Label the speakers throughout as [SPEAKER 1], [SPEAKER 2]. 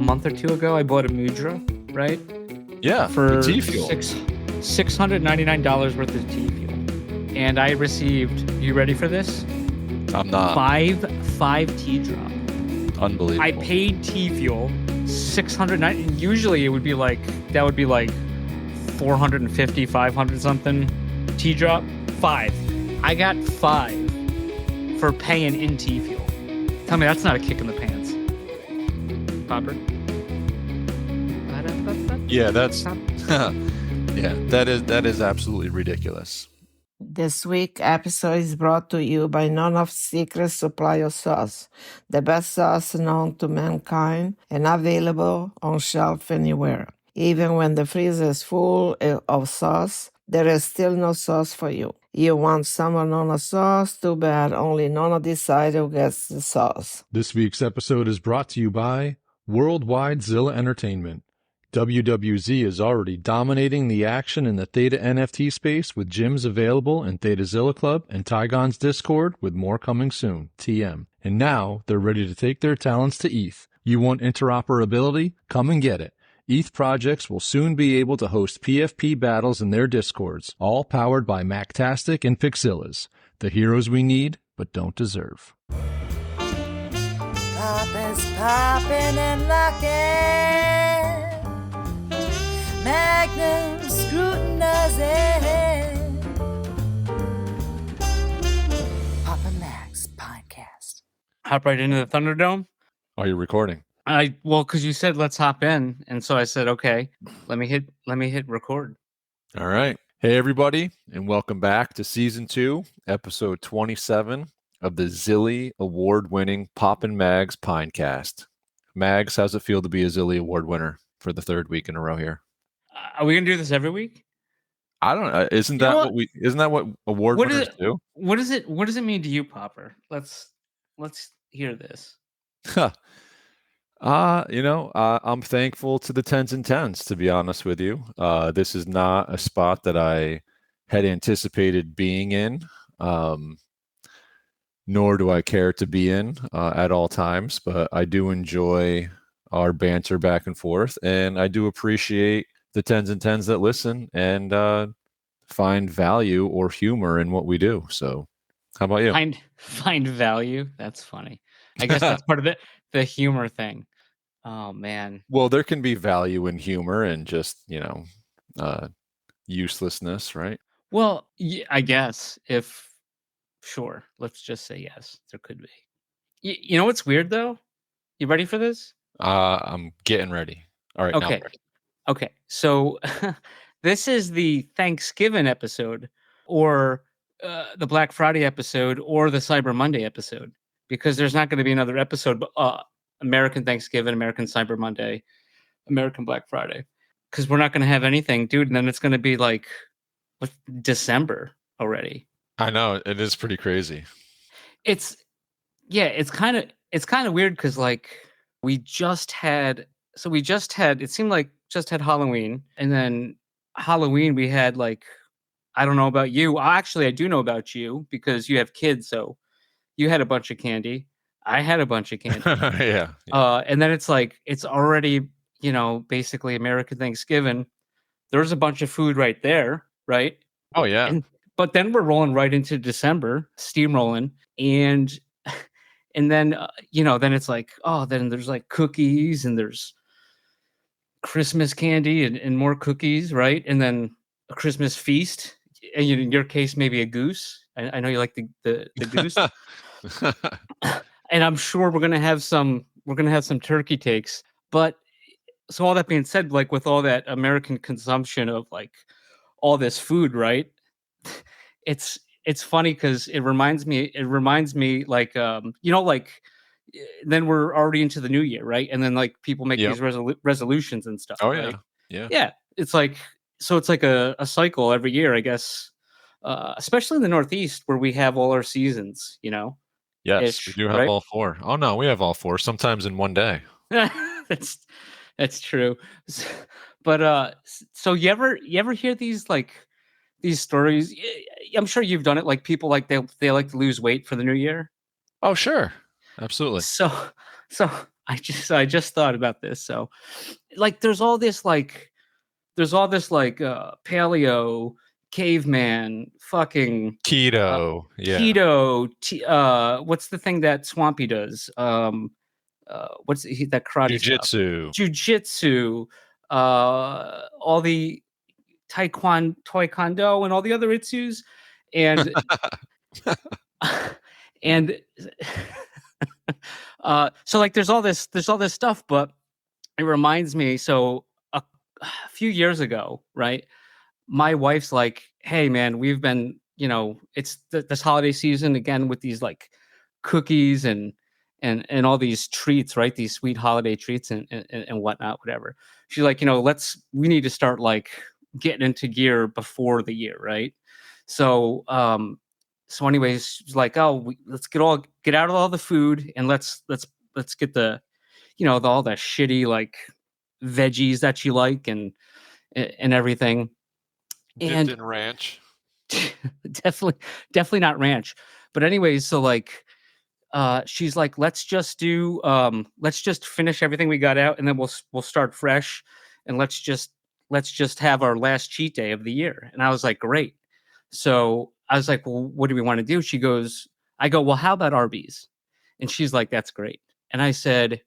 [SPEAKER 1] month or two ago, I bought a Mudra, right?
[SPEAKER 2] Yeah,
[SPEAKER 1] For
[SPEAKER 2] T fuel.
[SPEAKER 1] $699 worth of T fuel. And I received, you ready for this?
[SPEAKER 2] I'm not.
[SPEAKER 1] Five T drop.
[SPEAKER 2] Unbelievable.
[SPEAKER 1] I paid T fuel $690. Usually it would be like, that would be like 450, 500 something. T drop, 5. I got 5 for paying in T fuel. Tell me that's not a kick in the pants. Popper?
[SPEAKER 2] Yeah, that's yeah, that is absolutely ridiculous.
[SPEAKER 3] This week episode is brought to you by None of Secret Supply of Sauce, the best sauce known to mankind and available on shelf anywhere. Even when the freezer is full of sauce, there is still no sauce for you. You want some of Nona's sauce? Too bad, only Nona decides who gets the sauce.
[SPEAKER 4] This week's episode is brought to you by Worldwide Zilla Entertainment. WWZ is already dominating the action in the Theta NFT space with gyms available in Theta Zilla Club and Tygon's Discord with more coming soon, TM. And now they're ready to take their talents to ETH. You want interoperability? Come and get it. ETH projects will soon be able to host PFP battles in their Discords, all powered by Mactastic and Pixillas, the heroes we need but don't deserve.
[SPEAKER 5] Papa's popping and locking. Magnum scrutinizing. Papa Max podcast.
[SPEAKER 1] Hop right into the Thunderdome.
[SPEAKER 2] Are you recording?
[SPEAKER 1] Because you said let's hop in, and so I said okay. Let me hit record.
[SPEAKER 2] All right. Hey everybody, and welcome back to season 2, episode 27 of the Zilly award-winning Poppin' Mags Pinecast. Mags, how's it feel to be a Zilly award winner for the 3rd week in a row here?
[SPEAKER 1] Are we gonna do this every week?
[SPEAKER 2] I don't know. Isn't that what award winners do?
[SPEAKER 1] What does it mean to you, Popper? Let's hear this.
[SPEAKER 2] I'm thankful to the 10s and 10s, to be honest with you. This is not a spot that I had anticipated being in, nor do I care to be in at all times, but I do enjoy our banter back and forth, and I do appreciate the 10s and 10s that listen and find value or humor in what we do. So how about you?
[SPEAKER 1] Find value? That's funny. I guess that's part of the humor thing. Oh man.
[SPEAKER 2] Well, there can be value in humor and just, uselessness, right?
[SPEAKER 1] Well, I guess sure, let's just say yes, there could be. You know what's weird though? You ready for this?
[SPEAKER 2] I'm getting ready. All right.
[SPEAKER 1] Okay.
[SPEAKER 2] Now I'm ready.
[SPEAKER 1] Okay. So this is the Thanksgiving episode or the Black Friday episode or the Cyber Monday episode, because there's not going to be another episode, American Thanksgiving, American Cyber Monday, American Black Friday, because we're not going to have anything, dude. And then it's going to be like December already.
[SPEAKER 2] I know, it is pretty crazy.
[SPEAKER 1] It's kind of weird because like we just had Halloween, and then Halloween we had like, I don't know about you. Actually, I do know about you because you have kids, so you had a bunch of candy. I had a bunch of candy.
[SPEAKER 2] Yeah.
[SPEAKER 1] And then it's like, it's already, basically American Thanksgiving. There's a bunch of food right there, right?
[SPEAKER 2] Oh, yeah.
[SPEAKER 1] But then we're rolling right into December, steamrolling. And then, then it's like, then there's like cookies and there's Christmas candy and more cookies, right? And then a Christmas feast. And in your case, maybe a goose. I know you like the goose. And I'm sure we're gonna have some turkey takes. But so all that being said, like with all that American consumption of like all this food, right? It's funny because it reminds me like then we're already into the new year, right? And then like people make these resolutions and stuff.
[SPEAKER 2] Oh
[SPEAKER 1] right?
[SPEAKER 2] yeah.
[SPEAKER 1] It's like a cycle every year, I guess. Especially in the Northeast where we have all our seasons,
[SPEAKER 2] Yes, we do have all 4. Oh no, we have all 4. Sometimes in one day.
[SPEAKER 1] That's true. But so you ever hear these stories? I'm sure you've done it. Like people like they like to lose weight for the new year.
[SPEAKER 2] Oh sure, absolutely.
[SPEAKER 1] So I just thought about this. So, like, there's all this paleo, caveman, fucking
[SPEAKER 2] Keto. Yeah.
[SPEAKER 1] keto. What's the thing that Swampy does? That karate stuff?
[SPEAKER 2] Jiu-jitsu.
[SPEAKER 1] Jiu-jitsu. All the taekwondo and all the other itsus, and and so like there's all this stuff, but it reminds me. So a few years ago, right, my wife's like, hey man, we've been, it's this holiday season again with these like cookies and all these treats, right, these sweet holiday treats and whatnot, whatever. She's like, we need to start like getting into gear before the year, right? So anyways, she's like, oh, let's get out of all the food and let's get the, all the shitty like veggies that you like and everything.
[SPEAKER 2] Dipped in ranch.
[SPEAKER 1] definitely not ranch. But anyways, so like she's like, let's just finish everything we got out and then we'll start fresh and let's just have our last cheat day of the year. And I was like, great. So I was like, well, what do we want to do? I go, well, how about Arby's? And she's like, that's great. And I said,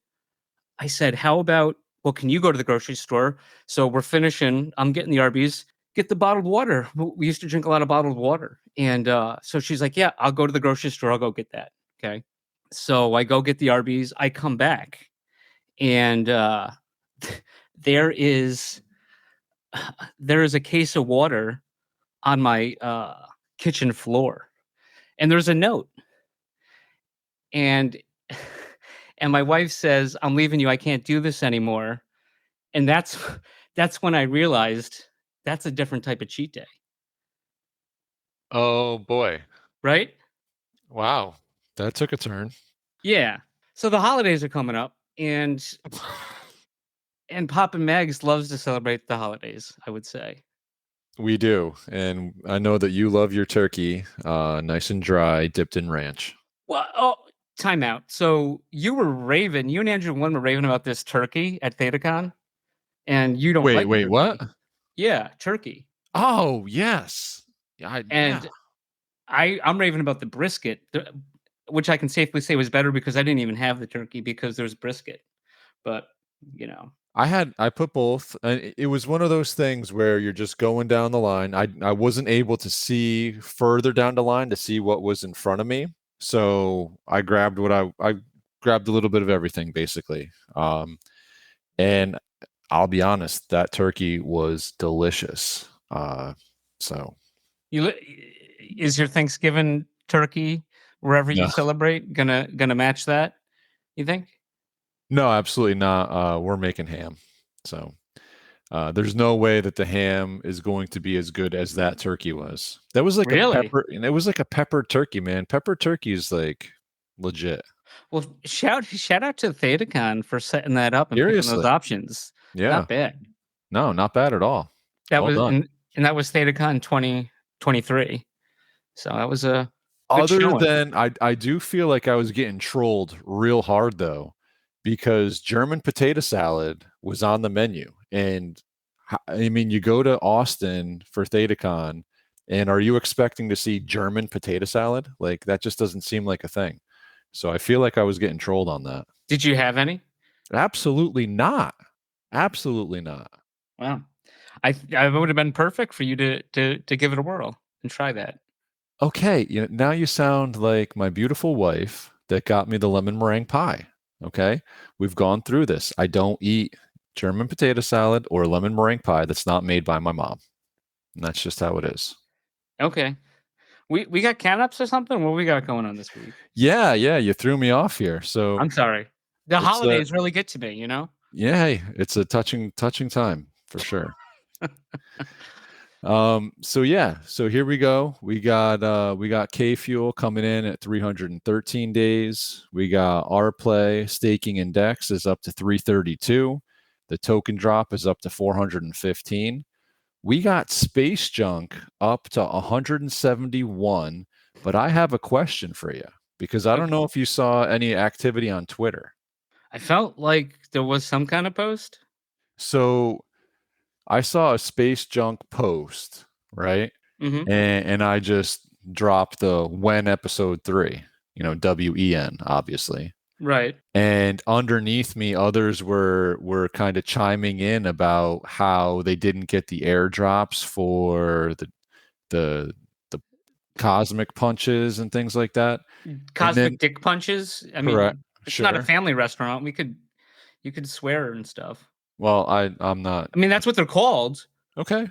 [SPEAKER 1] how about, well, can you go to the grocery store? So we're finishing, I'm getting the Arby's, get the bottled water. We used to drink a lot of bottled water. And so she's like, yeah, I'll go to the grocery store. I'll go get that. Okay. So I go get the Arby's. I come back and there is a case of water on my kitchen floor, and there's a note, and my wife says, I'm leaving you. I can't do this anymore. And that's when I realized that's a different type of cheat day.
[SPEAKER 2] Oh boy.
[SPEAKER 1] Right?
[SPEAKER 2] Wow. That took a turn.
[SPEAKER 1] Yeah. So the holidays are coming up, and Papa Megs loves to celebrate the holidays, I would say.
[SPEAKER 2] We do. And I know that you love your turkey nice and dry, dipped in ranch.
[SPEAKER 1] Well, time out. So you and Andrew One were raving about this turkey at ThetaCon, and you don't
[SPEAKER 2] wait,
[SPEAKER 1] turkey.
[SPEAKER 2] What?
[SPEAKER 1] Yeah, turkey.
[SPEAKER 2] Oh, yes.
[SPEAKER 1] I'm raving about the brisket, which I can safely say was better because I didn't even have the turkey because there's brisket. But,
[SPEAKER 2] I put both. It was one of those things where you're just going down the line. I wasn't able to see further down the line to see what was in front of me. So I grabbed I grabbed a little bit of everything basically. And I'll be honest, that turkey was delicious. So
[SPEAKER 1] is your Thanksgiving turkey wherever you celebrate gonna match that, you think?
[SPEAKER 2] No, absolutely not. We're making ham. So there's no way that the ham is going to be as good as that turkey was. That was like
[SPEAKER 1] really?
[SPEAKER 2] a pepper, and it was like a peppered turkey, man. Peppered turkey is like legit.
[SPEAKER 1] Well, shout out to ThetaCon for setting that up and picking those options.
[SPEAKER 2] Yeah.
[SPEAKER 1] Not bad.
[SPEAKER 2] No, not bad at all.
[SPEAKER 1] That was and that was ThetaCon 2023. So that was a
[SPEAKER 2] other than I do feel like I was getting trolled real hard though, because German potato salad was on the menu. And I mean, you go to Austin for ThetaCon, and are you expecting to see German potato salad? Like that just doesn't seem like a thing. So I feel like I was getting trolled on that.
[SPEAKER 1] Did you have any?
[SPEAKER 2] Absolutely not. Absolutely not.
[SPEAKER 1] Wow. I would have been perfect for you to give it a whirl and try that.
[SPEAKER 2] Okay, now you sound like my beautiful wife that got me the lemon meringue pie. Okay, we've gone through this. I don't eat German potato salad or lemon meringue pie that's not made by my mom. And that's just how it is.
[SPEAKER 1] Okay. We got can-ups or something? What we got going on this week?
[SPEAKER 2] Yeah, you threw me off here. So
[SPEAKER 1] I'm sorry. The holidays really get to me,
[SPEAKER 2] Yeah, hey, it's a touching time for sure. So here we go. We got K Fuel coming in at 313 days. We got our play staking index is up to 332. The token drop is up to 415. We got Space Junk up to 171, but I have a question for you because I don't know if you saw any activity on Twitter.
[SPEAKER 1] I felt like there was some kind of post.
[SPEAKER 2] So I saw a space junk post, right?
[SPEAKER 1] Hmm.
[SPEAKER 2] And I just dropped the when episode 3, WEN, obviously.
[SPEAKER 1] Right.
[SPEAKER 2] And underneath me, others were kind of chiming in about how they didn't get the airdrops for the the cosmic punches and things like that. And then
[SPEAKER 1] Cosmic dick punches. I
[SPEAKER 2] correct,
[SPEAKER 1] mean, it's not a
[SPEAKER 2] sure.
[SPEAKER 1] family restaurant. You could swear and stuff.
[SPEAKER 2] Well, I'm not
[SPEAKER 1] I mean, that's what they're called.
[SPEAKER 2] okay,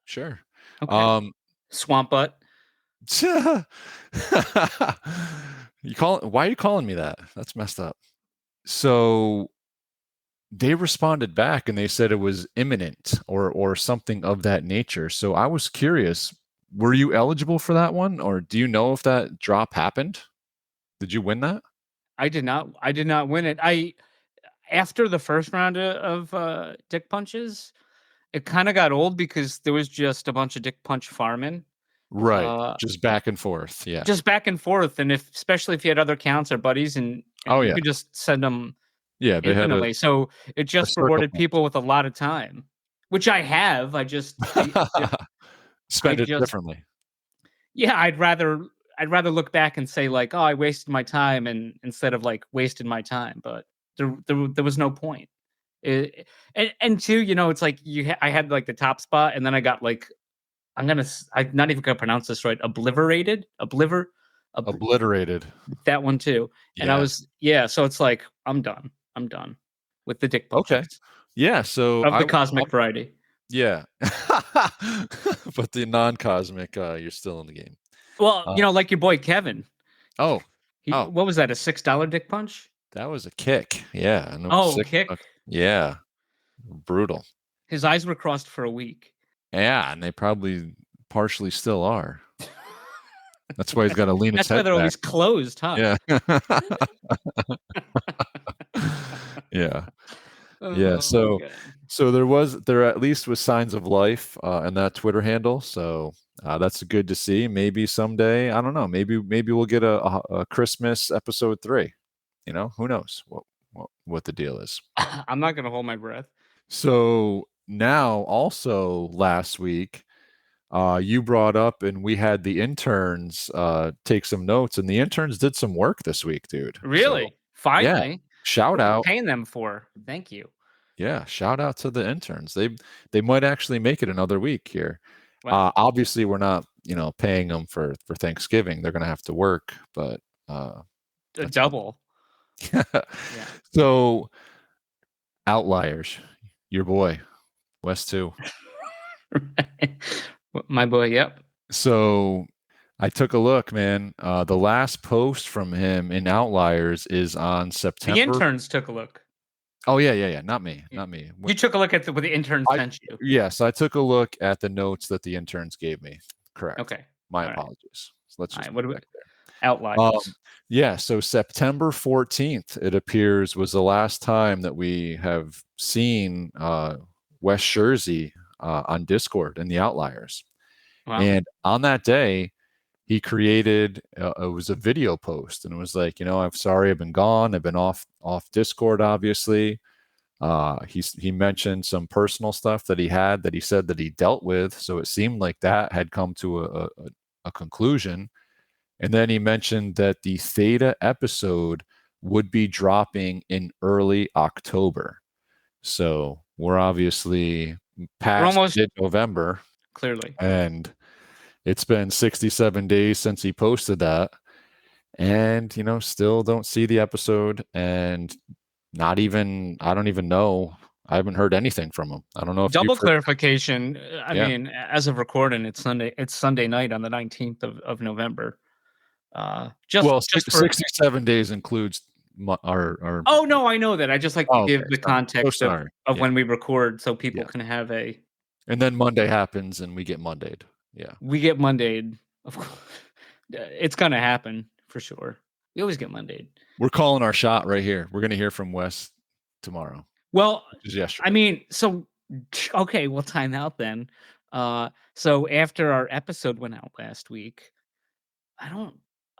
[SPEAKER 2] sure.
[SPEAKER 1] Okay. Swamp butt.
[SPEAKER 2] Why are you calling me that? That's messed up. So they responded back and they said it was imminent or something of that nature. So I was curious, were you eligible for that one, or do you know if that drop happened? Did you win that?
[SPEAKER 1] I did not win it. After the first round of dick punches, it kind of got old because there was just a bunch of dick punch farming.
[SPEAKER 2] Right.
[SPEAKER 1] Uh,
[SPEAKER 2] Just back and forth. Yeah.
[SPEAKER 1] just back and forth, and especially if you had other accounts or buddies, and
[SPEAKER 2] Oh
[SPEAKER 1] you
[SPEAKER 2] yeah.
[SPEAKER 1] could just send them
[SPEAKER 2] Yeah, they had
[SPEAKER 1] infinitely. So it
[SPEAKER 2] a
[SPEAKER 1] just
[SPEAKER 2] circle
[SPEAKER 1] rewarded
[SPEAKER 2] punch.
[SPEAKER 1] people with a lot of time, which I have.
[SPEAKER 2] Spend it
[SPEAKER 1] just
[SPEAKER 2] differently.
[SPEAKER 1] yeah, I'd rather look back and say like, oh, I wasted my time, and instead of like wasted my time, but there was no point. And two, it's like I had like the top spot, and then I got like I'm not even gonna pronounce this right.
[SPEAKER 2] Obliterated.
[SPEAKER 1] That one too. And I
[SPEAKER 2] Yeah.
[SPEAKER 1] was so it's like I'm done. I'm done with the dick
[SPEAKER 2] Okay.
[SPEAKER 1] punches
[SPEAKER 2] Yeah. So
[SPEAKER 1] of the cosmic variety.
[SPEAKER 2] yeah. But the non-cosmic, you're still in the game.
[SPEAKER 1] Well,
[SPEAKER 2] Uh,
[SPEAKER 1] like your boy Kevin.
[SPEAKER 2] oh, oh,
[SPEAKER 1] What was that? A $6 dick punch?
[SPEAKER 2] that was a kick. Yeah. No,
[SPEAKER 1] Oh, kick.
[SPEAKER 2] yeah. Brutal.
[SPEAKER 1] His eyes were crossed for a week.
[SPEAKER 2] Yeah, and they probably partially still are. That's why he's got to lean his
[SPEAKER 1] That's why
[SPEAKER 2] head
[SPEAKER 1] they're
[SPEAKER 2] back.
[SPEAKER 1] always closed, huh?
[SPEAKER 2] Yeah. Yeah. Yeah.
[SPEAKER 1] Oh,
[SPEAKER 2] So
[SPEAKER 1] God.
[SPEAKER 2] so there at least was signs of life in that Twitter handle. So that's good to see. Maybe someday, I don't know. Maybe we'll get a Christmas episode 3. Who knows what the deal is.
[SPEAKER 1] I'm not gonna hold my breath.
[SPEAKER 2] So now, also last week, you brought up, and we had the interns take some notes, and the interns did some work this week, dude.
[SPEAKER 1] Really?
[SPEAKER 2] So,
[SPEAKER 1] Finally?
[SPEAKER 2] shout
[SPEAKER 1] What are we
[SPEAKER 2] out.
[SPEAKER 1] paying them for? Thank you.
[SPEAKER 2] Yeah, shout out to the interns. They might actually make it another week here.
[SPEAKER 1] Wow.
[SPEAKER 2] Obviously, we're not paying them for Thanksgiving. They're gonna have to work, but
[SPEAKER 1] A
[SPEAKER 2] that's
[SPEAKER 1] double.
[SPEAKER 2] fine. So, Outliers, your boy, West 2.
[SPEAKER 1] My boy, yep.
[SPEAKER 2] So I took a look, man. The last post from him in Outliers is on
[SPEAKER 1] The
[SPEAKER 2] September.
[SPEAKER 1] interns took a look.
[SPEAKER 2] Oh yeah. Not me.
[SPEAKER 1] You took a look at what the interns sent you.
[SPEAKER 2] Yes, I took a look at the notes that the interns gave me. Correct.
[SPEAKER 1] Okay.
[SPEAKER 2] My
[SPEAKER 1] All right.
[SPEAKER 2] apologies. So let's
[SPEAKER 1] All
[SPEAKER 2] just
[SPEAKER 1] right. What
[SPEAKER 2] put
[SPEAKER 1] do we
[SPEAKER 2] that there.
[SPEAKER 1] Outliers?
[SPEAKER 2] Yeah, so September 14th, it appears, was the last time that we have seen West Jersey on Discord in the Outliers.
[SPEAKER 1] Wow.
[SPEAKER 2] And on that day, he created it was a video post, and it was like, I'm sorry I've been gone. I've been off Discord, obviously. He mentioned some personal stuff that he had that he said that he dealt with, so it seemed like that had come to a conclusion. And then he mentioned that the Theta episode would be dropping in early October. So we're obviously past
[SPEAKER 1] almost
[SPEAKER 2] mid-November.
[SPEAKER 1] Clearly.
[SPEAKER 2] And it's been 67 days since he posted that. And, still don't see the episode. And I don't even know. I haven't heard anything from him. I don't know if
[SPEAKER 1] Double clarification. I
[SPEAKER 2] Yeah.
[SPEAKER 1] mean, as of recording, it's Sunday night on the 19th of November. Just for
[SPEAKER 2] 67 days includes our
[SPEAKER 1] Oh no, I know that. I just like to give the context
[SPEAKER 2] sorry.
[SPEAKER 1] of
[SPEAKER 2] Yeah.
[SPEAKER 1] when we record, so people
[SPEAKER 2] Yeah.
[SPEAKER 1] can have a.
[SPEAKER 2] And then Monday happens, and we get Mondayed. Yeah.
[SPEAKER 1] We get Mondayed. Of course, it's gonna happen for sure. We always get Mondayed.
[SPEAKER 2] We're calling our shot right here. We're gonna hear from Wes tomorrow.
[SPEAKER 1] Well,
[SPEAKER 2] Which is yesterday.
[SPEAKER 1] I mean, so okay, we'll time out then. So after our episode went out last week, I don't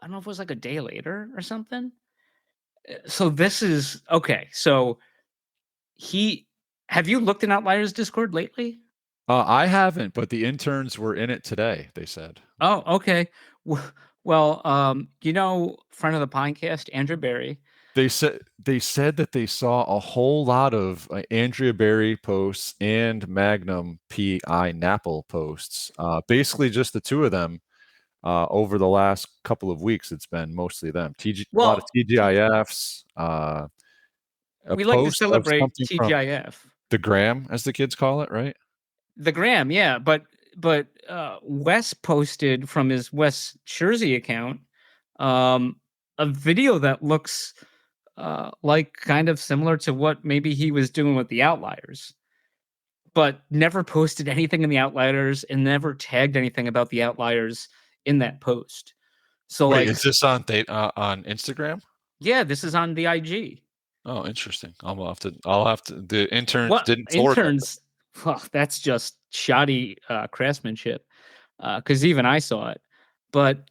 [SPEAKER 1] know if it was like a day later or something. So this is okay. So he have you looked in Outliers Discord lately?
[SPEAKER 2] I haven't, but the interns were in it today, they said.
[SPEAKER 1] Oh, okay. Well, friend of the podcast, Andrew Barry.
[SPEAKER 2] They said that they saw a whole lot of Andrea Berry posts and Magnum PI Napple posts. Basically, just the two of them. Over the last couple of weeks, it's been mostly them. A lot of
[SPEAKER 1] Well,
[SPEAKER 2] TGIFs. A
[SPEAKER 1] we like to
[SPEAKER 2] post of
[SPEAKER 1] celebrate
[SPEAKER 2] something from
[SPEAKER 1] TGIF.
[SPEAKER 2] the gram, as the kids call it, right?
[SPEAKER 1] The gram, yeah, but Wes posted from his Wes Jersey account a video that looks like kind of similar to what maybe he was doing with the Outliers, but never posted anything in the Outliers and never tagged anything about the Outliers in that post. So
[SPEAKER 2] Wait, is this on Instagram?
[SPEAKER 1] Yeah, this is on the IG.
[SPEAKER 2] Oh, interesting. I'll have to. The interns
[SPEAKER 1] What
[SPEAKER 2] didn't forward that.
[SPEAKER 1] interns? Well, that's just shoddy craftsmanship. Because even I saw it, but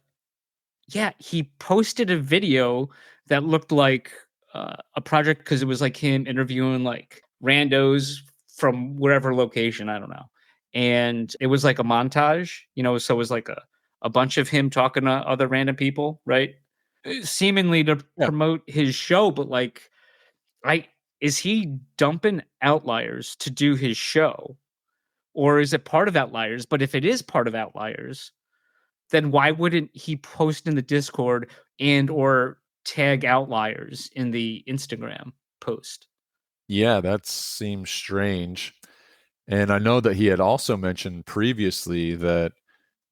[SPEAKER 1] yeah, he posted a video that looked like a project because it was like him interviewing like randos from wherever location, I don't know, and it was like a montage, so it was like a bunch of him talking to other random people, right? Seemingly to
[SPEAKER 2] Yeah.
[SPEAKER 1] promote his show, but like, is he dumping Outliers to do his show? Or is it part of Outliers? But if it is part of Outliers, then why wouldn't he post in the Discord and or tag Outliers in the Instagram post?
[SPEAKER 2] Yeah, that seems strange. And I know that he had also mentioned previously that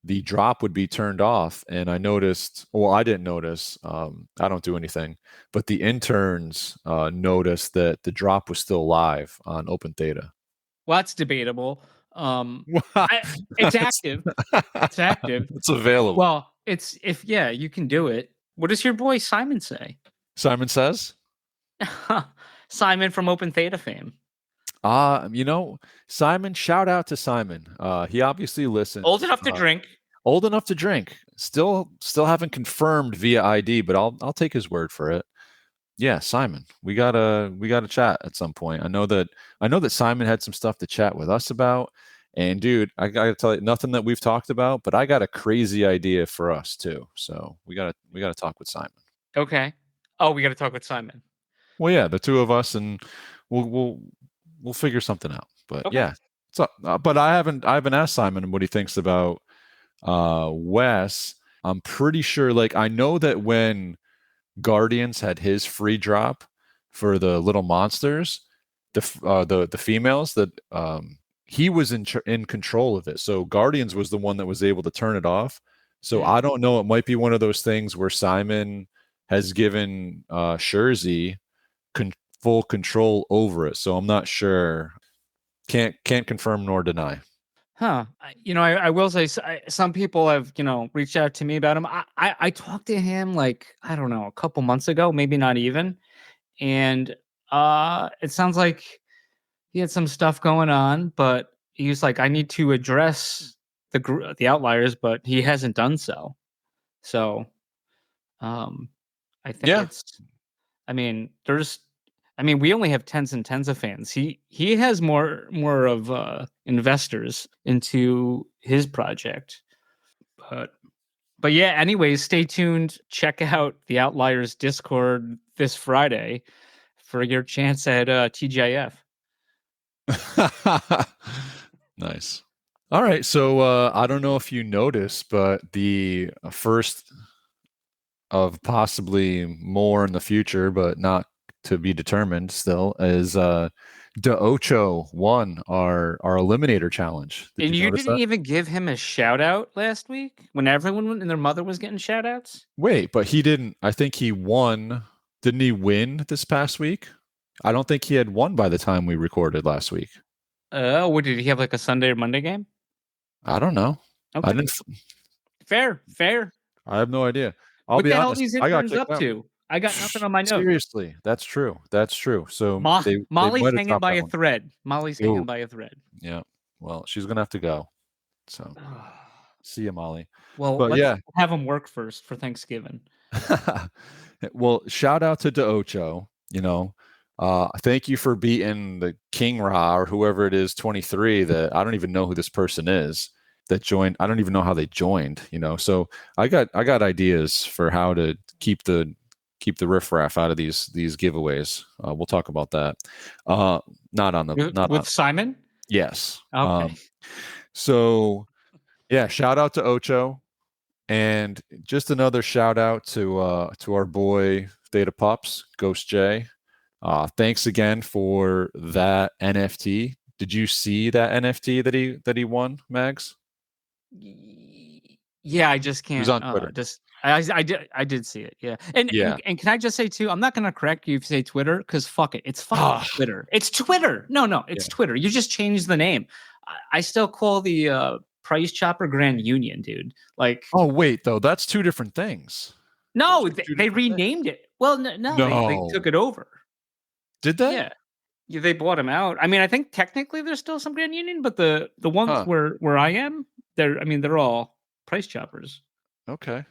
[SPEAKER 2] the drop would be turned off. And I noticed, well, I didn't notice, I don't do anything, but the interns noticed that the drop was still live on Open Theta.
[SPEAKER 1] Well, that's debatable. It's active. It's active.
[SPEAKER 2] It's available.
[SPEAKER 1] Well, you can do it. What does your boy Simon say?
[SPEAKER 2] Simon says?
[SPEAKER 1] Simon from Open Theta fame.
[SPEAKER 2] Simon, shout out to Simon. He obviously listened.
[SPEAKER 1] Old enough to drink.
[SPEAKER 2] Old enough to drink. Still haven't confirmed via ID, but I'll take his word for it. Yeah, Simon, we gotta chat at some point. I know that Simon had some stuff to chat with us about. And dude, I gotta tell you, nothing that we've talked about, but I got a crazy idea for us too. So we gotta talk with Simon.
[SPEAKER 1] Okay. Oh, we gotta talk with Simon.
[SPEAKER 2] Well, yeah, the two of us, and we'll figure something out. But
[SPEAKER 1] Okay.
[SPEAKER 2] yeah, so but I haven't asked Simon what he thinks about Wes. I'm pretty sure. Like, I know that when Guardians had his free drop for the little monsters, the females, that he was in control of it. So Guardians was the one that was able to turn it off. So I don't know. It might be one of those things where Simon has given Jersey full control over it. So I'm not sure. Can't confirm nor deny.
[SPEAKER 1] Huh. I will say some people have, reached out to me about him. I talked to him like, I don't know, a couple months ago, maybe not even. And it sounds like he had some stuff going on, but he was like, I need to address the Outliers, but he hasn't done so. So I think we only have tens and tens of fans. He has more of investors into his project. But yeah, anyways, stay tuned. Check out the Outliers Discord this Friday for your chance at TGIF.
[SPEAKER 2] Nice. All right, so I don't know if you noticed, but the first of possibly more in the future, but not to be determined still, is De Ocho won our Eliminator challenge.
[SPEAKER 1] And you didn't even give him a shout out last week when everyone and their mother was getting shout outs?
[SPEAKER 2] Wait, but he didn't. I think he won. Didn't he win this past week? I don't think he had won by the time we recorded last week.
[SPEAKER 1] What did he have, like a Sunday or Monday game?
[SPEAKER 2] I don't know.
[SPEAKER 1] Okay.
[SPEAKER 2] I didn't.
[SPEAKER 1] Fair.
[SPEAKER 2] I have no idea.
[SPEAKER 1] What the hell are these interns up to? I got nothing on my notes.
[SPEAKER 2] Seriously, that's true. So
[SPEAKER 1] Molly's hanging by a thread. Molly's hanging by a thread.
[SPEAKER 2] Yeah. Well, she's gonna have to go. So see you, Molly.
[SPEAKER 1] Well, let's have them work first for Thanksgiving.
[SPEAKER 2] Well, shout out to DeOcho. Thank you for beating the King Ra or whoever it is, 23. That I don't even know who this person is that joined. I don't even know how they joined. So I got ideas for how to keep the riffraff out of these giveaways. We'll talk about that. Not on the
[SPEAKER 1] with Simon.
[SPEAKER 2] Yes.
[SPEAKER 1] Okay.
[SPEAKER 2] So yeah, shout out to Ocho. And just another shout out to our boy Theta Pups, Ghost J. Thanks again for that NFT. Did you see that NFT that he won, Mags?
[SPEAKER 1] Yeah, I just can't.
[SPEAKER 2] It was on Twitter.
[SPEAKER 1] I did see it. Yeah, and
[SPEAKER 2] Yeah.
[SPEAKER 1] and can I just say too? I'm not gonna correct you if you say Twitter because fuck it, it's fucking Twitter. It's Twitter. No, it's Twitter. You just changed the name. I still call the Price Chopper Grand Union, dude. Like,
[SPEAKER 2] oh wait, though that's two different things.
[SPEAKER 1] no, they renamed it. Well, no, they took it over.
[SPEAKER 2] Did they?
[SPEAKER 1] Yeah, they bought him out. I mean, I think technically there's still some Grand Union, but the ones where I am, they're all Price Choppers.
[SPEAKER 2] Okay,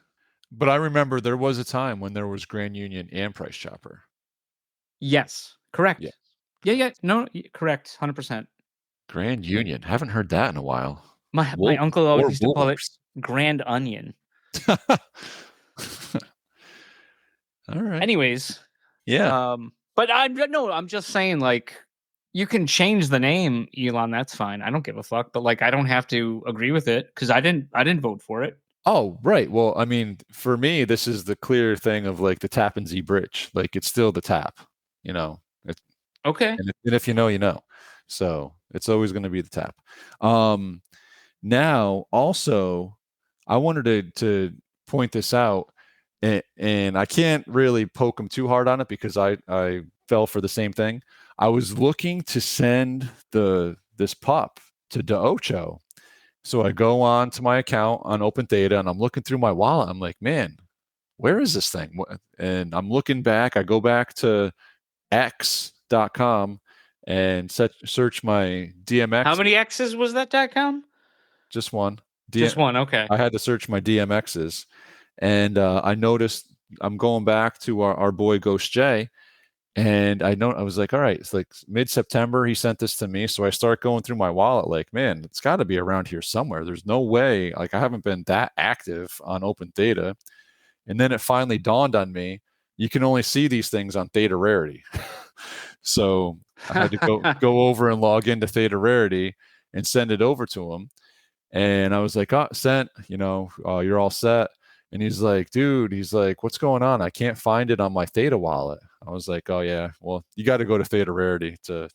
[SPEAKER 2] but I remember there was a time when there was Grand Union and Price Chopper.
[SPEAKER 1] Yes, correct.
[SPEAKER 2] Yeah.
[SPEAKER 1] No, correct, 100%.
[SPEAKER 2] Grand Union. Haven't heard that in a while.
[SPEAKER 1] My uncle always used to call it Grand Onion.
[SPEAKER 2] All right.
[SPEAKER 1] Anyways,
[SPEAKER 2] yeah.
[SPEAKER 1] But I'm just saying, like, you can change the name, Elon. That's fine. I don't give a fuck. But like, I don't have to agree with it because I didn't vote for it.
[SPEAKER 2] Oh, right. Well, I mean, for me, this is the clear thing of like the Tappan Zee Bridge. Like, it's still the tap.
[SPEAKER 1] Okay.
[SPEAKER 2] And if you know, you know. So it's always going to be the tap. Now, also, I wanted to point this out, and I can't really poke him too hard on it because I fell for the same thing. I was looking to send this pup to DeOcho. So I go on to my account on Open Theta and I'm looking through my wallet. I'm like, man, where is this thing? And I'm looking back. I go back to x.com and search my DMX.
[SPEAKER 1] How many X's was that .com?
[SPEAKER 2] Just one.
[SPEAKER 1] Just one. Okay.
[SPEAKER 2] I had to search my DMXs, and I noticed I'm going back to our boy Ghost J, and I was like, all right, it's like mid-September he sent this to me, so I start going through my wallet, like, man, it's got to be around here somewhere. There's no way, like, I haven't been that active on Open Theta, and then it finally dawned on me, you can only see these things on Theta Rarity. So I had to go over and log into Theta Rarity and send it over to him. And I was like, oh, sent, you're all set. And he's like, dude, what's going on? I can't find it on my Theta wallet. I was like, oh yeah, well, you got to go to Theta Rarity to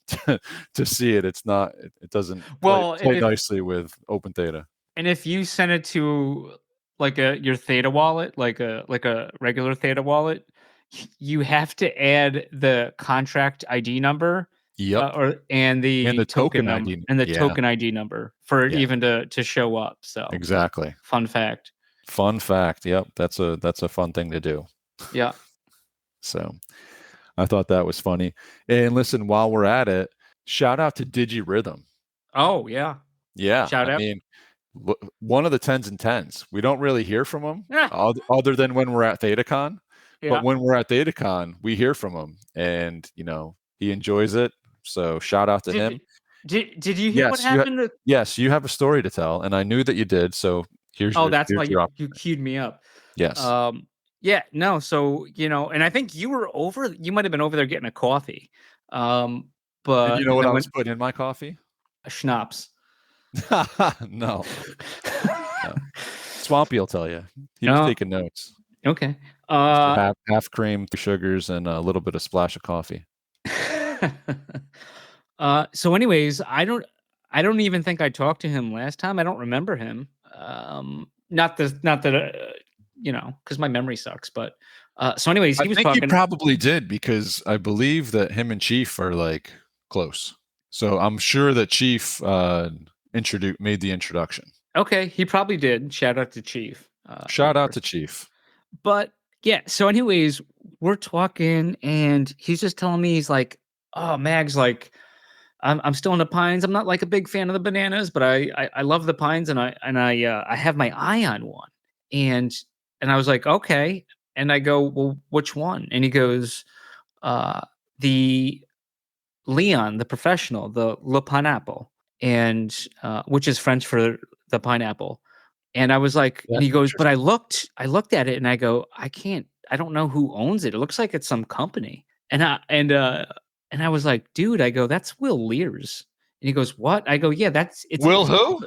[SPEAKER 2] see it. It's not, it doesn't play nicely with Open Theta.
[SPEAKER 1] And if you send it to like your Theta wallet, like a regular Theta wallet, you have to add the contract ID number.
[SPEAKER 2] Yep.
[SPEAKER 1] And the token number
[SPEAKER 2] ID
[SPEAKER 1] and the token ID number for it even to show up. So
[SPEAKER 2] exactly.
[SPEAKER 1] Fun fact.
[SPEAKER 2] Yep. That's a fun thing to do.
[SPEAKER 1] Yeah.
[SPEAKER 2] So I thought that was funny. And listen, while we're at it, shout out to DigiRhythm.
[SPEAKER 1] Oh yeah.
[SPEAKER 2] Yeah.
[SPEAKER 1] Shout out.
[SPEAKER 2] I mean, one of the 10s and 10s. We don't really hear from him other than when we're at ThetaCon. Yeah. But when we're at ThetaCon, we hear from him, and he enjoys it. So shout out to him.
[SPEAKER 1] Did you hear what happened?
[SPEAKER 2] Yes, you have a story to tell, and I knew that you did. So here's
[SPEAKER 1] that's why you queued me up.
[SPEAKER 2] Yes.
[SPEAKER 1] Yeah. No. So and I think you were over. You might have been over there getting a coffee. But
[SPEAKER 2] and you know what I was putting in my coffee?
[SPEAKER 1] A schnapps.
[SPEAKER 2] No. Swampy will tell you. He was taking notes.
[SPEAKER 1] Okay.
[SPEAKER 2] Half cream, 3 sugars, and a little bit of splash of coffee.
[SPEAKER 1] So anyways, I don't even think I talked to him last time. I don't remember him. Not that because my memory sucks, but so anyways, he was talking.
[SPEAKER 2] You probably did, because I believe that him and Chief are like close. So I'm sure that Chief made the introduction.
[SPEAKER 1] Okay, he probably did. Shout out to Chief.
[SPEAKER 2] Shout out to Chief.
[SPEAKER 1] But yeah, so anyways, we're talking and he's just telling me, he's like, oh, Mags, like, I'm still in the pines. I'm not like a big fan of the bananas, but I love the pines, and I have my eye on one. And I was like, okay. And I go, well, which one? And he goes, the Leon, the professional, the Le Pineapple, and which is French for the pineapple. And I was like, and
[SPEAKER 2] That's
[SPEAKER 1] he goes, but
[SPEAKER 2] interesting.
[SPEAKER 1] I looked at it and I go, I don't know who owns it. It looks like it's some company. And I was like, dude, I go, that's Will Lears. And he goes, what? I go, yeah,
[SPEAKER 2] Will who?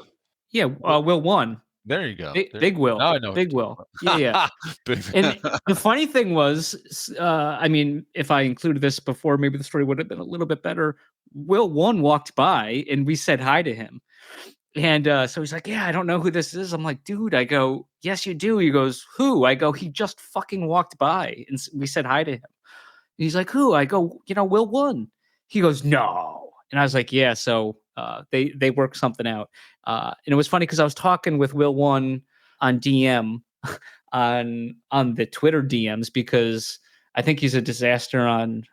[SPEAKER 1] yeah, Will One.
[SPEAKER 2] There you go.
[SPEAKER 1] Big Will.
[SPEAKER 2] Now I know.
[SPEAKER 1] Big Will. Yeah, yeah.
[SPEAKER 2] Big-
[SPEAKER 1] And the funny thing was, I mean, if I included this before, maybe the story would have been a little bit better. Will One walked by and we said hi to him. And so he's like, yeah, I don't know who this is. I'm like, dude, I go, yes, you do. He goes, who? I go, he just fucking walked by and we said hi to him. And he's like, who? I go, Will One. He goes, no. And I was like, yeah. So they worked something out. And it was funny because I was talking with Will One on DM on the Twitter DMs because I think he's a disaster on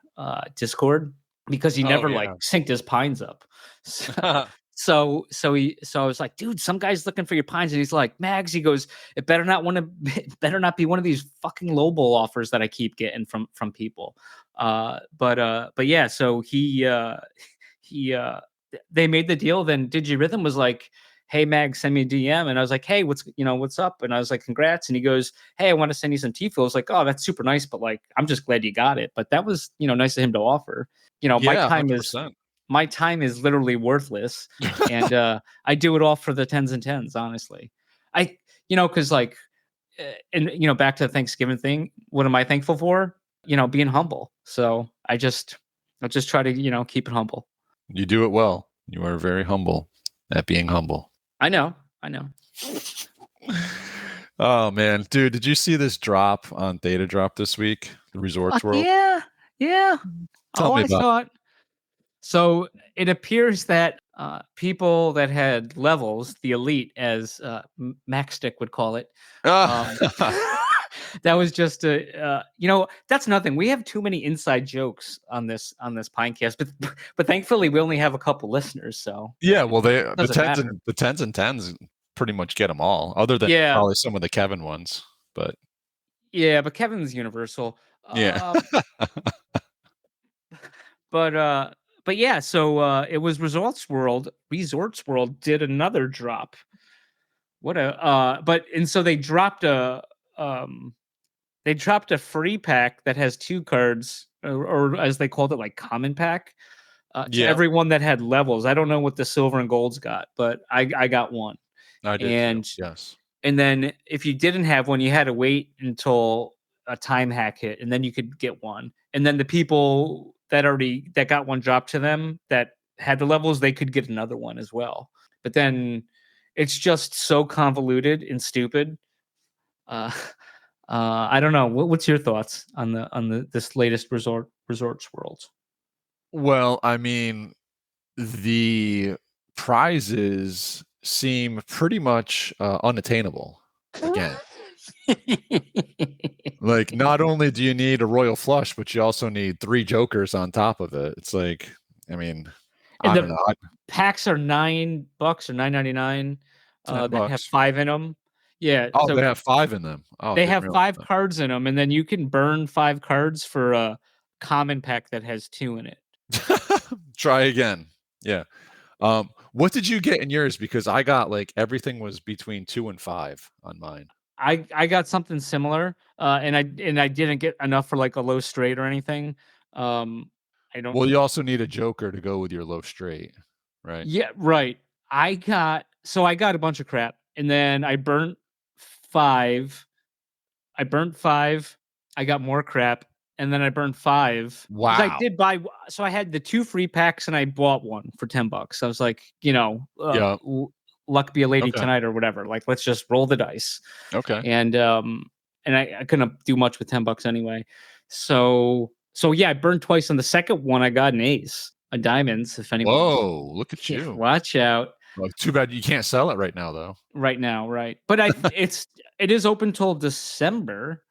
[SPEAKER 1] Discord because he never like synced his pines up. So I was like, dude, some guy's looking for your pines, and he's like, Mags, he goes, it better not be one of these fucking lowball offers that I keep getting from people. But yeah, so they made the deal. Then DigiRhythm was like, hey, Mag, send me a DM. And I was like, hey, what's up? And I was like, congrats. And he goes, hey, I want to send you some Tfue. I was like, oh, that's super nice. But like, I'm just glad you got it. But that was, nice of him to offer. My time is literally worthless. And I do it all for the 10s and 10s, honestly. Because like, and back to the Thanksgiving thing, what am I thankful for? Being humble. So I just try to, keep it humble.
[SPEAKER 2] You do it well. You are very humble at being humble.
[SPEAKER 1] I know.
[SPEAKER 2] Oh man, dude, did you see this drop on Theta Drop this week? The Resorts World.
[SPEAKER 1] Yeah.
[SPEAKER 2] Tell me about.
[SPEAKER 1] I saw it. So it appears that people that had levels, the elite, as Maxstick would call it, that was just that's nothing. We have too many inside jokes on this Pinecast, but thankfully we only have a couple listeners. So
[SPEAKER 2] yeah, well, the 10s and 10s pretty much get them all, other than probably some of the Kevin ones. But
[SPEAKER 1] yeah, but Kevin's universal.
[SPEAKER 2] Yeah.
[SPEAKER 1] But yeah, so it was Resorts World. Resorts World did another drop. So they dropped a free pack that has 2 cards, or as they called it, like common pack, to everyone that had levels. I don't know what the silver and golds got, but I got one.
[SPEAKER 2] I did too. Yes.
[SPEAKER 1] And then if you didn't have one, you had to wait until a time hack hit, and then you could get one. And then the people that got one dropped to them that had the levels, they could get another one as well. But then it's just so convoluted and stupid. I don't know. What's your thoughts on this latest Resorts World?
[SPEAKER 2] Well, I mean, the prizes seem pretty much unattainable again. Like, not only do you need a royal flush, but you also need 3 jokers on top of it. It's like, I mean, I don't know.
[SPEAKER 1] Packs are $9 or $9.99. That have 5 in them. Yeah.
[SPEAKER 2] Oh, so they have 5 in them. Oh,
[SPEAKER 1] they have 5 cards in them, and then you can burn 5 cards for a common pack that has 2 in it.
[SPEAKER 2] Try again. Yeah. What did you get in yours? Because I got like everything was between 2 and 5 on mine.
[SPEAKER 1] I got something similar, and I didn't get enough for like a low straight or anything. I don't.
[SPEAKER 2] Well, you also need a joker to go with your low straight, right?
[SPEAKER 1] Yeah, right. I got a bunch of crap, and then I burnt 5. I got more crap, and then I burned 5.
[SPEAKER 2] Wow.
[SPEAKER 1] I did buy. So I had the 2 free packs, and I bought one for $10. I was like, luck be a lady tonight or whatever. Like, let's just roll the dice.
[SPEAKER 2] Okay.
[SPEAKER 1] And I couldn't do much with $10 anyway. So yeah, I burned twice. On the second one, I got an ace, a diamonds. If anyone.
[SPEAKER 2] Whoa! Look at you.
[SPEAKER 1] Watch out.
[SPEAKER 2] Well, too bad you can't sell it right now, though.
[SPEAKER 1] Right now, right? But it is open till December.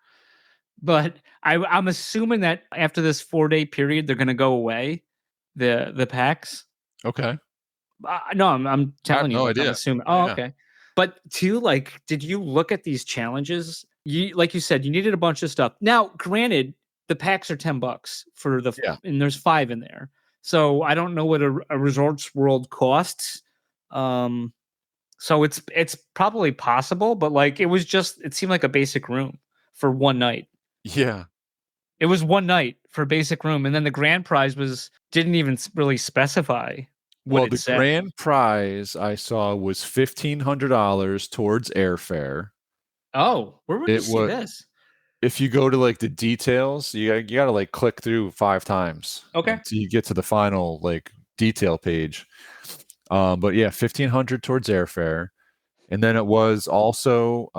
[SPEAKER 1] But I'm assuming that after this 4-day period, they're going to go away. The packs.
[SPEAKER 2] Okay.
[SPEAKER 1] No, I'm telling you.
[SPEAKER 2] No idea.
[SPEAKER 1] I'm assuming. Oh, yeah. Okay. But did you look at these challenges? like you said, you needed a bunch of stuff. Now, granted, the packs are $10 for
[SPEAKER 2] Yeah.
[SPEAKER 1] and there's 5 in there. So I don't know what a Resorts World costs. So it's probably possible, but like it seemed like a basic room for one night.
[SPEAKER 2] Yeah.
[SPEAKER 1] It was one night for basic room, and then the grand prize didn't even really specify what
[SPEAKER 2] Well,
[SPEAKER 1] it
[SPEAKER 2] the
[SPEAKER 1] said.
[SPEAKER 2] grand prize I saw was $1,500 towards airfare.
[SPEAKER 1] Oh, where would you
[SPEAKER 2] It
[SPEAKER 1] see
[SPEAKER 2] was
[SPEAKER 1] this?
[SPEAKER 2] if you go to like the details, you got to like click through 5 times.
[SPEAKER 1] Okay.
[SPEAKER 2] Until you get to the final like detail page. But yeah, 1,500 towards airfare. And then it was also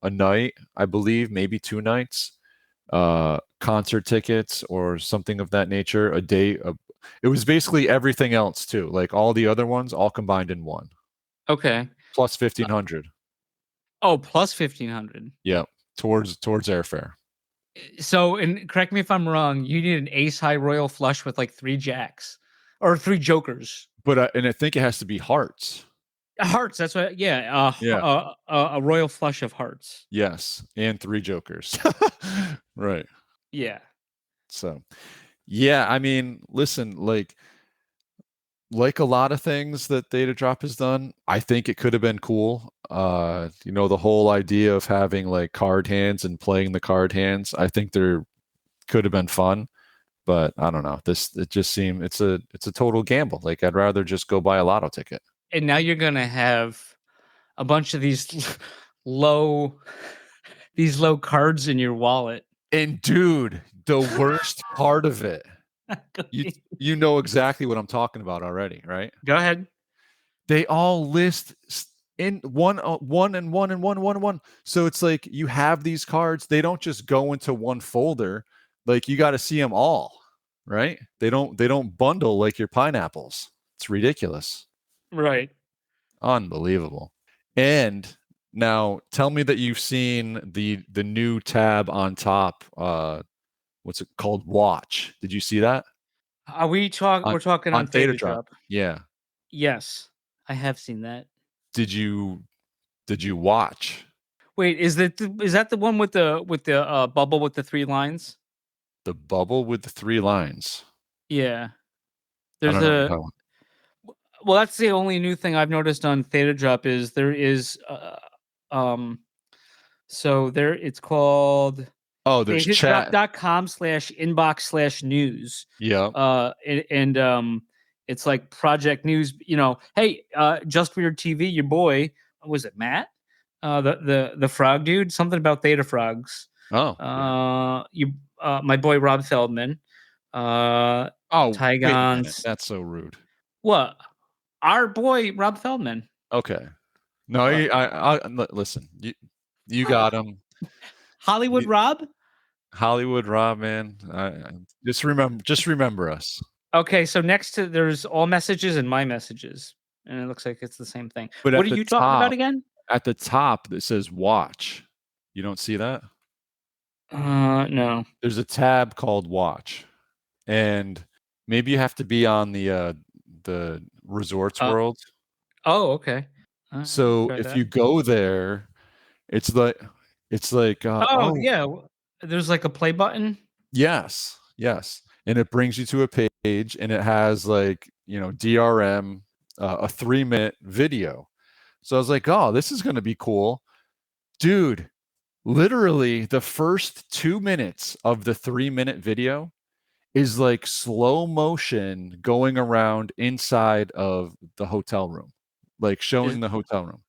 [SPEAKER 2] a night, I believe, maybe 2 nights, concert tickets or something of that nature, a day. It was basically everything else too, like all the other ones, all combined in one,
[SPEAKER 1] Okay.
[SPEAKER 2] plus 1,500.
[SPEAKER 1] Oh, plus 1,500.
[SPEAKER 2] Yeah, towards airfare.
[SPEAKER 1] So, and correct me if I'm wrong, you need an ace high royal flush with like 3 jacks or 3 jokers.
[SPEAKER 2] But and I think it has to be hearts.
[SPEAKER 1] Hearts. That's what. Yeah.
[SPEAKER 2] Yeah.
[SPEAKER 1] A royal flush of hearts.
[SPEAKER 2] Yes, and 3 jokers. Right.
[SPEAKER 1] Yeah.
[SPEAKER 2] So, yeah, I mean, listen, like a lot of things that Data Drop has done, I think it could have been cool. The whole idea of having like card hands and playing the card hands, I think there could have been fun, but I don't know. It just seemed it's a total gamble. Like I'd rather just go buy a lotto ticket.
[SPEAKER 1] And now you're gonna have a bunch of these low cards in your wallet.
[SPEAKER 2] And dude, the worst part of it, you know exactly what I'm talking about already, right?
[SPEAKER 1] Go ahead.
[SPEAKER 2] They all list in one and one. So it's like you have these cards. They don't just go into one folder. Like you got to see them all, right? They don't bundle like your pineapples. It's ridiculous.
[SPEAKER 1] Right.
[SPEAKER 2] Unbelievable. And now tell me that you've seen the new tab on top. What's it called? Watch. Did you see that?
[SPEAKER 1] Are we talking? We're talking on Theta Drop.
[SPEAKER 2] Yeah.
[SPEAKER 1] Yes, I have seen that.
[SPEAKER 2] Did you watch?
[SPEAKER 1] Wait, is that the one with the bubble with the 3 lines?
[SPEAKER 2] The bubble with the 3 lines.
[SPEAKER 1] Yeah.
[SPEAKER 2] I
[SPEAKER 1] There's
[SPEAKER 2] don't know that one.
[SPEAKER 1] well, that's the only new thing I've noticed on Theta Drop is there is so there it's called
[SPEAKER 2] There's chat.
[SPEAKER 1] thetatadrop.com/inbox/news.
[SPEAKER 2] Yeah.
[SPEAKER 1] And it's like project news, hey, Just Weird TV, your boy, what was it, Matt? The frog dude, something about Theta Frogs.
[SPEAKER 2] Oh.
[SPEAKER 1] My boy Rob Feldman. Tygons.
[SPEAKER 2] That's so rude.
[SPEAKER 1] What? Our boy Rob Feldman.
[SPEAKER 2] Okay. No, I listen. You got him.
[SPEAKER 1] Hollywood Rob.
[SPEAKER 2] Hollywood Rob, man. Just remember us.
[SPEAKER 1] Okay, so next to there's all messages and my messages, and it looks like it's the same thing.
[SPEAKER 2] But
[SPEAKER 1] what are you talking about again?
[SPEAKER 2] At the top, it says watch. You don't see that?
[SPEAKER 1] No.
[SPEAKER 2] There's a tab called watch, and maybe you have to be on the Resorts World.
[SPEAKER 1] Oh, okay.
[SPEAKER 2] So if you go there, it's like
[SPEAKER 1] yeah, there's like a play button.
[SPEAKER 2] Yes, and it brings you to a page, and it has like DRM, a 3-minute video. So I was like, oh, this is going to be cool, dude. Literally, the first 2 minutes of the 3-minute video is like slow motion going around inside of the hotel room, like showing the hotel room.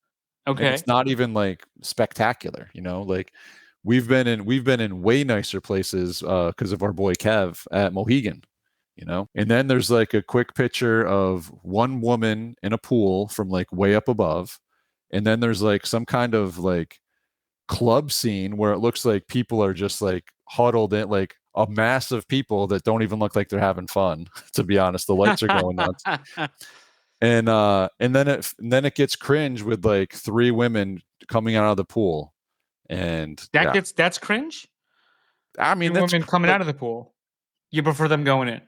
[SPEAKER 1] Okay.
[SPEAKER 2] And it's not even like spectacular, like we've been in way nicer places because of our boy Kev at Mohegan, and then there's like a quick picture of one woman in a pool from like way up above, and then there's like some kind of like club scene where it looks like people are just like huddled in, like a mass of people that don't even look like they're having fun. To be honest, the lights are going nuts. And then it gets cringe with like 3 women coming out of the pool, and
[SPEAKER 1] that's cringe.
[SPEAKER 2] I mean,
[SPEAKER 1] that's women coming out of the pool. You prefer them going in?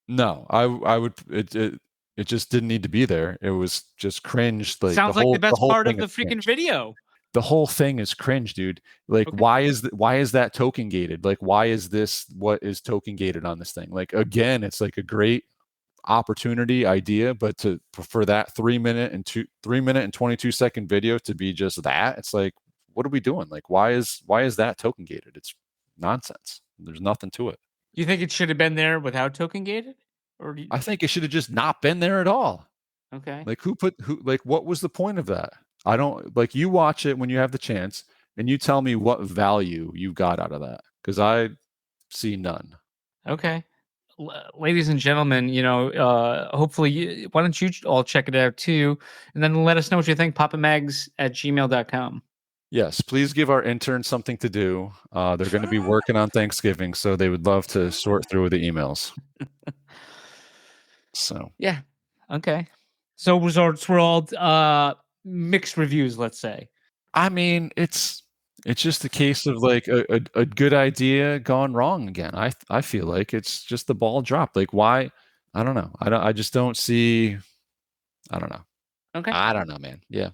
[SPEAKER 2] No, I would. It just didn't need to be there. It was just cringe. Like
[SPEAKER 1] sounds like the best part of the freaking video.
[SPEAKER 2] the whole thing is cringe, dude. Like,
[SPEAKER 1] Okay.
[SPEAKER 2] why is that token gated? Like, why is this what is token gated on this thing? Like, again, it's like a great opportunity idea, but for that 3 minute and 22-second video to be just that, it's like, what are we doing? Like, why is that token gated? It's nonsense. There's nothing to it.
[SPEAKER 1] You think it should have been there without token gated? Or do you...
[SPEAKER 2] I think it should have just not been there at all.
[SPEAKER 1] Okay.
[SPEAKER 2] Like, what was the point of that? I don't, like, you watch it when you have the chance and you tell me what value you got out of that, because I see none.
[SPEAKER 1] Okay. Ladies and gentlemen, hopefully, why don't you all check it out too? And then let us know what you think. PapaMags@gmail.com.
[SPEAKER 2] Yes, please give our interns something to do. They're going to be working on Thanksgiving, so they would love to sort through the emails. So
[SPEAKER 1] yeah, okay. So Resorts World, mixed reviews, let's say.
[SPEAKER 2] I mean, it's just a case of like a good idea gone wrong again. I feel like it's just the ball dropped. Like, why? I don't know. I just don't see. I don't know.
[SPEAKER 1] Okay.
[SPEAKER 2] I don't know, man. Yeah.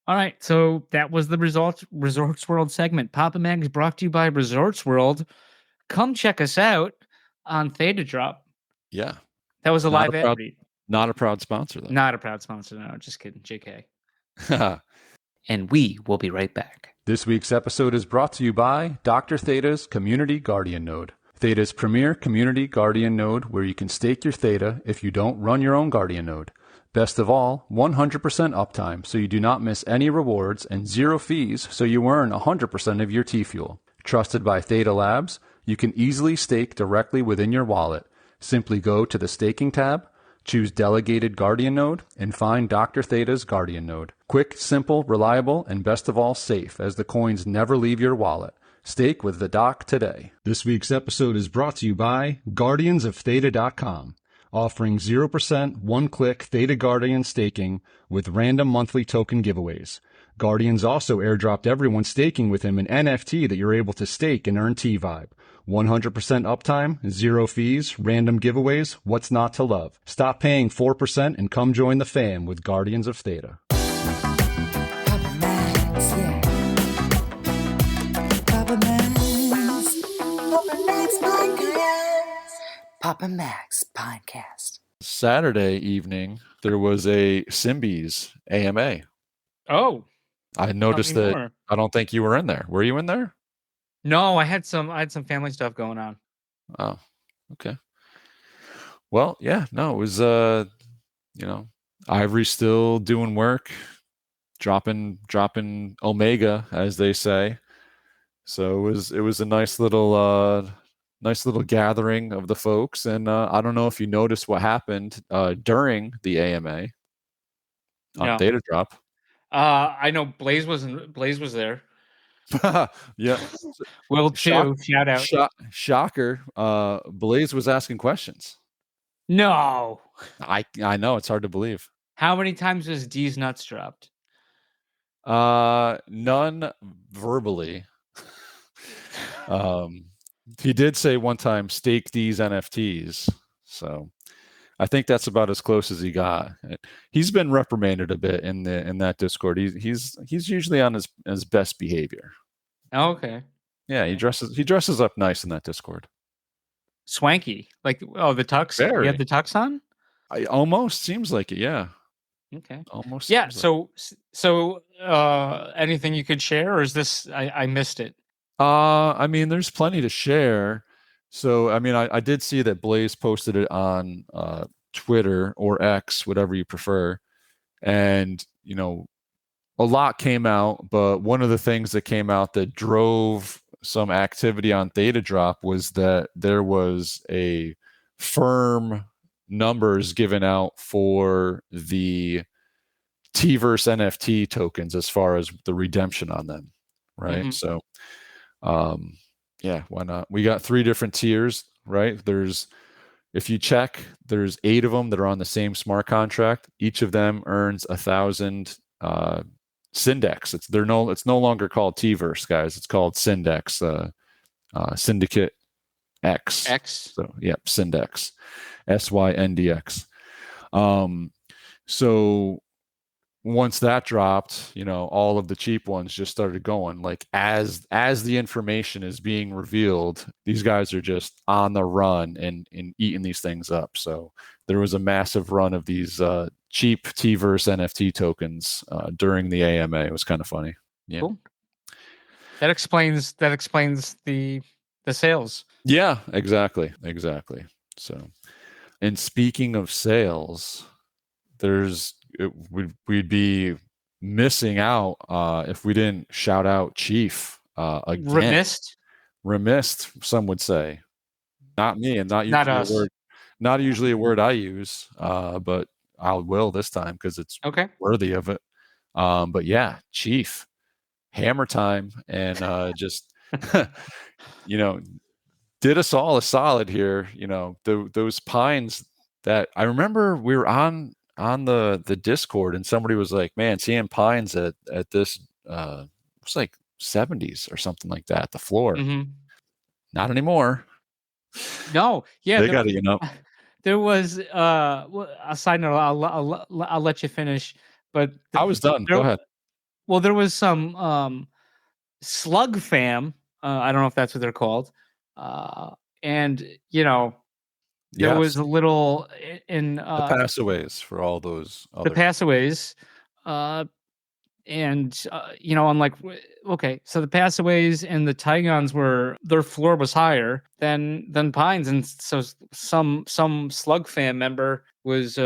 [SPEAKER 1] All right, so that was the Resorts World segment. Papa Mag is brought to you by Resorts World. Come check us out on Theta Drop.
[SPEAKER 2] Yeah.
[SPEAKER 1] That was a
[SPEAKER 2] Not
[SPEAKER 1] live
[SPEAKER 2] a proud-
[SPEAKER 1] ad read.
[SPEAKER 2] Not a proud sponsor, though.
[SPEAKER 1] Not a proud sponsor, no, just kidding, JK. And we will be right back.
[SPEAKER 4] This week's episode is brought to you by Dr. Theta's Community Guardian Node. Theta's premier community guardian node where you can stake your Theta if you don't run your own guardian node. Best of all, 100% uptime so you do not miss any rewards and 0 fees so you earn 100% of your T-Fuel. Trusted by Theta Labs, you can easily stake directly within your wallet. Simply go to the Staking tab, choose Delegated Guardian Node, and find Dr. Theta's Guardian Node. Quick, simple, reliable, and best of all safe as the coins never leave your wallet. Stake with the Doc today. This week's episode is brought to you by GuardiansOfTheta.com. Offering 0% one-click Theta Guardian staking with random monthly token giveaways. Guardians also airdropped everyone staking with him an NFT that you're able to stake and earn T-Vibe. 100% uptime, 0 fees, random giveaways, what's not to love? Stop paying 4% and come join the fam with Guardians of Theta.
[SPEAKER 5] Papa Max, yeah. Papa Max. Papa Max Podcast. Papa Max Podcast.
[SPEAKER 2] Saturday evening, there was a Symbies AMA.
[SPEAKER 1] Oh,
[SPEAKER 2] I noticed
[SPEAKER 1] tell me
[SPEAKER 2] that.
[SPEAKER 1] more.
[SPEAKER 2] I don't think you were in there. Were you in there?
[SPEAKER 1] No, I had some family stuff going on.
[SPEAKER 2] Oh, okay. Well, yeah, no, it was Ivory still doing work, dropping Omega, as they say. So it was a nice little gathering of the folks. And I don't know if you noticed what happened during the AMA on
[SPEAKER 1] No.
[SPEAKER 2] Theta Drop.
[SPEAKER 1] I know Blaze was there.
[SPEAKER 2] Yeah.
[SPEAKER 1] Will too. Shout out.
[SPEAKER 2] Shocker. Blaze was asking questions.
[SPEAKER 1] No.
[SPEAKER 2] I know, it's hard to believe.
[SPEAKER 1] How many times was D's nuts dropped?
[SPEAKER 2] None verbally. He did say one time, stake these NFTs. So I think that's about as close as he got. He's been reprimanded a bit in that Discord. He's usually on his best behavior.
[SPEAKER 1] Oh, okay.
[SPEAKER 2] Yeah, he dresses up nice in that Discord.
[SPEAKER 1] Swanky. Like, oh, the tux?
[SPEAKER 2] Very.
[SPEAKER 1] You have the tux on?
[SPEAKER 2] Almost seems like it, yeah.
[SPEAKER 1] Okay.
[SPEAKER 2] Almost.
[SPEAKER 1] Yeah,
[SPEAKER 2] seems
[SPEAKER 1] so anything you could share, or is this I missed it?
[SPEAKER 2] I mean, there's plenty to share. So, I mean, I did see that Blaze posted it on Twitter or X, whatever you prefer. And, a lot came out, but one of the things that came out that drove some activity on Theta Drop was that there was a firm numbers given out for the T-verse NFT tokens as far as the redemption on them, right?
[SPEAKER 1] Mm-hmm.
[SPEAKER 2] So, yeah, why not? We got 3 different tiers, right? If you check, there's 8 of them that are on the same smart contract. Each of them earns 1,000 Syndex. It's no longer called T-verse, guys. It's called Syndex, Syndicate X. So, yep, Syndex, SYNDX. So once that dropped, all of the cheap ones just started going. Like as the information is being revealed, these guys are just on the run and eating these things up. So there was a massive run of these cheap T-verse NFT tokens during the AMA. It was kind of funny. Yeah.
[SPEAKER 1] Cool. That explains the sales.
[SPEAKER 2] Yeah, exactly. So, and speaking of sales, we'd be missing out if we didn't shout out Chief again. Remiss, some would say. Not me, and not usually
[SPEAKER 1] us.
[SPEAKER 2] not usually a word I use, but I will this time because it's
[SPEAKER 1] okay.
[SPEAKER 2] worthy of it. But yeah, Chief, hammer time, and just did us all a solid here. Those pines that I remember we were on the Discord, and somebody was like, "Man, seeing pines at this it's like 70s or something like that. The floor, not anymore.
[SPEAKER 1] No, yeah,
[SPEAKER 2] they got to
[SPEAKER 1] There was a side note. I'll let you finish, but
[SPEAKER 2] I was done. Go ahead.
[SPEAKER 1] Well, there was some slug fam. I don't know if that's what they're called, and there was a little in
[SPEAKER 2] the passaways for all those
[SPEAKER 1] the passaways, and unlike so the passaways and the Tigons their floor was higher than Pines, and so some slug fan member was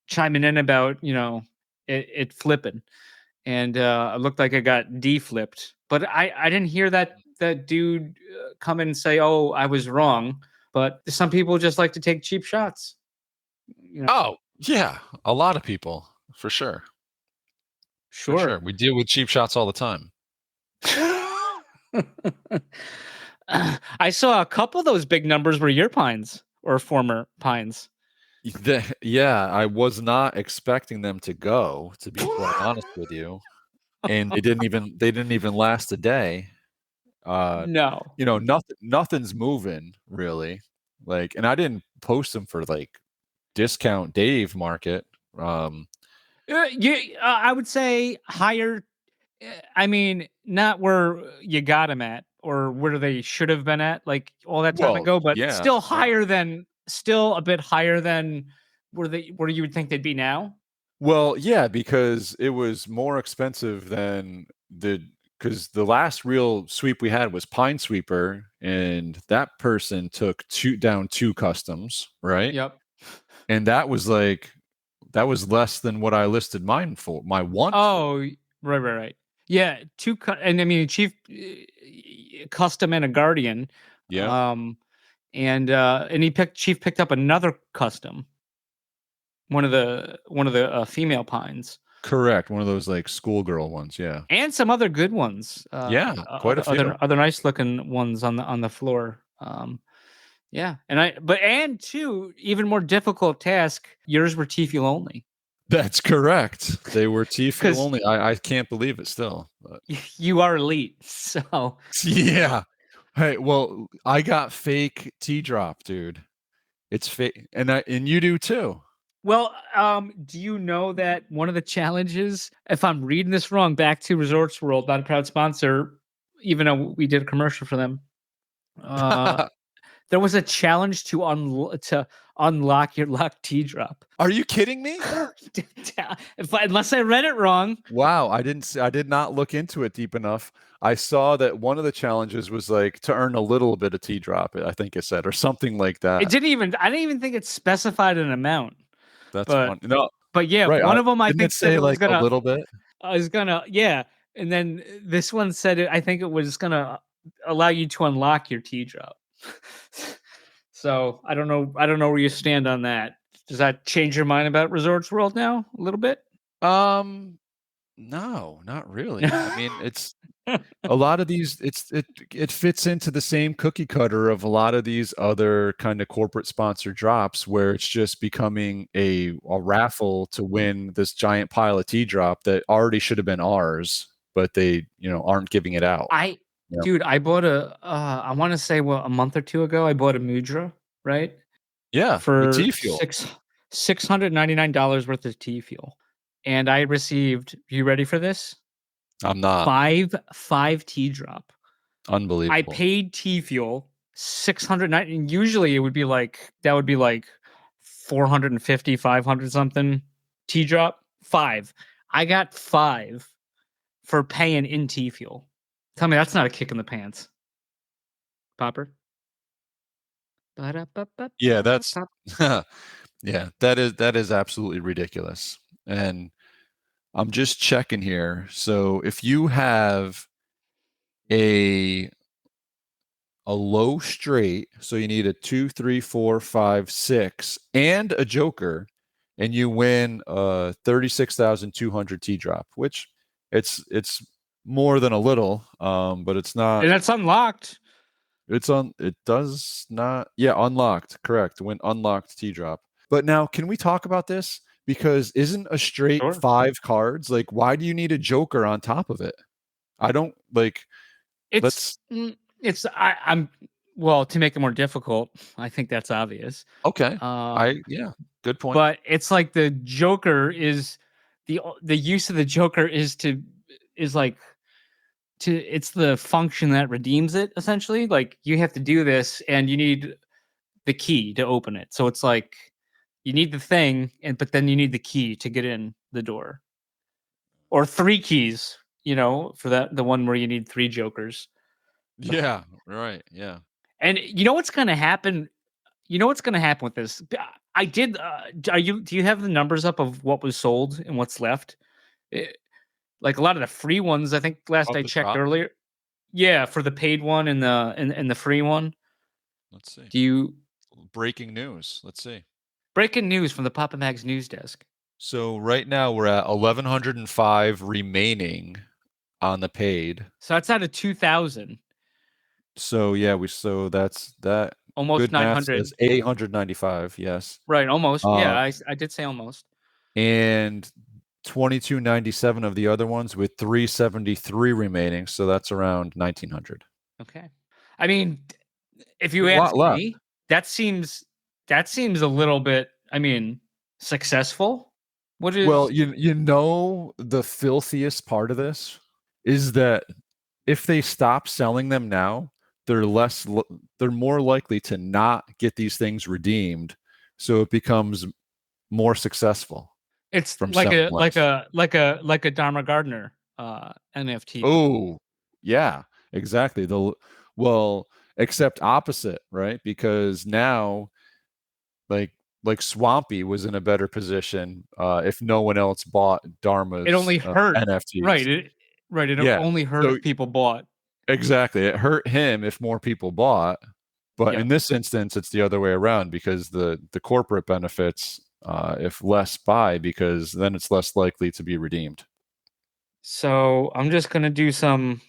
[SPEAKER 1] chiming in about it flipping, and it looked like it got deflipped, but I didn't hear that dude come in and say, "Oh, I was wrong." But some people just like to take cheap shots.
[SPEAKER 2] Oh yeah, a lot of people for sure.
[SPEAKER 1] Sure.
[SPEAKER 2] We deal with cheap shots all the time.
[SPEAKER 1] I saw a couple of those big numbers were your Pines or former Pines.
[SPEAKER 2] Yeah, I was not expecting them to go, to be quite honest with you. And they didn't even last a day.
[SPEAKER 1] No.
[SPEAKER 2] Nothing's moving really. Like, and I didn't post them for like discount Dave market.
[SPEAKER 1] I would say higher. I mean, not where you got them at or where they should have been at, like all that time ago, but still still a bit higher than where you would think they'd be now.
[SPEAKER 2] Well, yeah, because it was more expensive than because the last real sweep we had was Pine Sweeper, and that person took two customs, right?
[SPEAKER 1] Yep.
[SPEAKER 2] And that was less than what I listed mine for. My one.
[SPEAKER 1] Oh, right. Yeah, and I mean Chief custom and a Guardian.
[SPEAKER 2] Yeah.
[SPEAKER 1] And Chief picked up another custom. One of the female Pines.
[SPEAKER 2] Correct. One of those like schoolgirl ones, yeah.
[SPEAKER 1] And some other good ones.
[SPEAKER 2] Quite a few.
[SPEAKER 1] Other nice looking ones on the floor. Yeah, and two even more difficult task. Yours were T-fuel only.
[SPEAKER 2] That's correct. They were T-fuel only. I can't believe it still. But.
[SPEAKER 1] You are elite, so
[SPEAKER 2] yeah. Hey, well, I got fake T-drop, dude. It's fake, and you do too.
[SPEAKER 1] Well, do you know that one of the challenges, if I'm reading this wrong, back to Resorts World, not a proud sponsor, even though we did a commercial for them. There was a challenge to unlock your lock T-drop.
[SPEAKER 2] Are you kidding me?
[SPEAKER 1] Unless I read it wrong.
[SPEAKER 2] Wow, I did not look into it deep enough. I saw that one of the challenges was like to earn a little bit of T-drop, I think it said, or something like that.
[SPEAKER 1] I didn't even think it specified an amount.
[SPEAKER 2] That's fun. No,
[SPEAKER 1] but yeah,
[SPEAKER 2] right,
[SPEAKER 1] one of them I think
[SPEAKER 2] said like a little bit.
[SPEAKER 1] I was gonna and then this one said I think it was gonna allow you to unlock your T-drop. So I don't know where you stand on that. Does that change your mind about Resorts World now a little bit?
[SPEAKER 2] No, not really. I mean, it's a lot of these. It fits into the same cookie cutter of a lot of these other kind of corporate sponsored drops, where it's just becoming a raffle to win this giant pile of T-drop that already should have been ours, but they aren't giving it out.
[SPEAKER 1] Dude, I bought I want to say a month or two ago, I bought a Mudra, right?
[SPEAKER 2] Yeah,
[SPEAKER 1] for
[SPEAKER 2] T-fuel.
[SPEAKER 1] $699 worth of T-fuel. and I received. You ready for this?
[SPEAKER 2] I'm not.
[SPEAKER 1] Five T drop.
[SPEAKER 2] Unbelievable.
[SPEAKER 1] I paid T Fuel 690. And usually it would be like that would be like 450, 500 something. T drop 5. I got 5 for paying in T Fuel. Tell me that's not a kick in the pants, Popper.
[SPEAKER 2] Yeah, that's yeah, that is absolutely ridiculous. And I'm just checking here. So if you have a low straight, so you need a 2, 3, 4, 5, 6, and a joker, and you win 36,200 T drop, which it's more than a little, but it's not.
[SPEAKER 1] And that's unlocked.
[SPEAKER 2] It does not. Yeah, unlocked. Correct. When unlocked T drop. But now, can we talk about this? Because isn't a straight
[SPEAKER 1] Sure.
[SPEAKER 2] 5 cards like? Why do you need a joker on top of it? I don't like.
[SPEAKER 1] I'm well, to make it more difficult. I think that's obvious.
[SPEAKER 2] Okay.
[SPEAKER 1] Uh,
[SPEAKER 2] Good point.
[SPEAKER 1] but it's like the Joker is the use of the Joker is it's the function that redeems it essentially. Like you have to do this and you need the key to open it. So it's like you need the thing but then you need the key to get in the door. Or 3 keys, for the one where you need 3 jokers.
[SPEAKER 2] Yeah, right. Yeah.
[SPEAKER 1] And you know what's going to happen? You know what's going to happen with this? I did. Do you have the numbers up of what was sold and what's left? Like a lot of the free ones, I think last
[SPEAKER 2] Off
[SPEAKER 1] I
[SPEAKER 2] the
[SPEAKER 1] checked
[SPEAKER 2] top?
[SPEAKER 1] earlier. Yeah, for the paid one and the free one.
[SPEAKER 2] Let's see.
[SPEAKER 1] Do you
[SPEAKER 2] Breaking news. Let's see.
[SPEAKER 1] breaking news from the Papa Mags news desk?
[SPEAKER 2] So right now we're at 1,105 remaining on the paid.
[SPEAKER 1] So that's out of 2,000,
[SPEAKER 2] So yeah, that's that.
[SPEAKER 1] almost
[SPEAKER 2] Good math
[SPEAKER 1] 900.
[SPEAKER 2] says 895. Yes.
[SPEAKER 1] Right, almost. Yeah,
[SPEAKER 2] Uh,
[SPEAKER 1] I did say almost.
[SPEAKER 2] and 2297 of the other ones with 373 remaining. So that's around 1,900.
[SPEAKER 1] Okay. I mean, if you
[SPEAKER 2] A lot
[SPEAKER 1] ask
[SPEAKER 2] left.
[SPEAKER 1] me, that seems a little bit. I mean, successful. What is?
[SPEAKER 2] Well, you know the filthiest part of this is that if they stop selling them now, they're more likely to not get these things redeemed, so it becomes more successful.
[SPEAKER 1] It's
[SPEAKER 2] from
[SPEAKER 1] like
[SPEAKER 2] selling
[SPEAKER 1] a Dharma Gardner NFT.
[SPEAKER 2] Oh, yeah, exactly. Except opposite, right? Because now, like Swampy was in a better position if no one else bought Dharma's
[SPEAKER 1] It only hurt.
[SPEAKER 2] NFTs.
[SPEAKER 1] Right. It
[SPEAKER 2] Yeah,
[SPEAKER 1] only hurt
[SPEAKER 2] so-
[SPEAKER 1] if people bought.
[SPEAKER 2] Exactly. It hurt him if more people bought. But
[SPEAKER 1] Yeah.
[SPEAKER 2] in this instance, it's the other way around because the corporate benefits if less buy because then it's less likely to be redeemed.
[SPEAKER 1] So I'm just gonna do some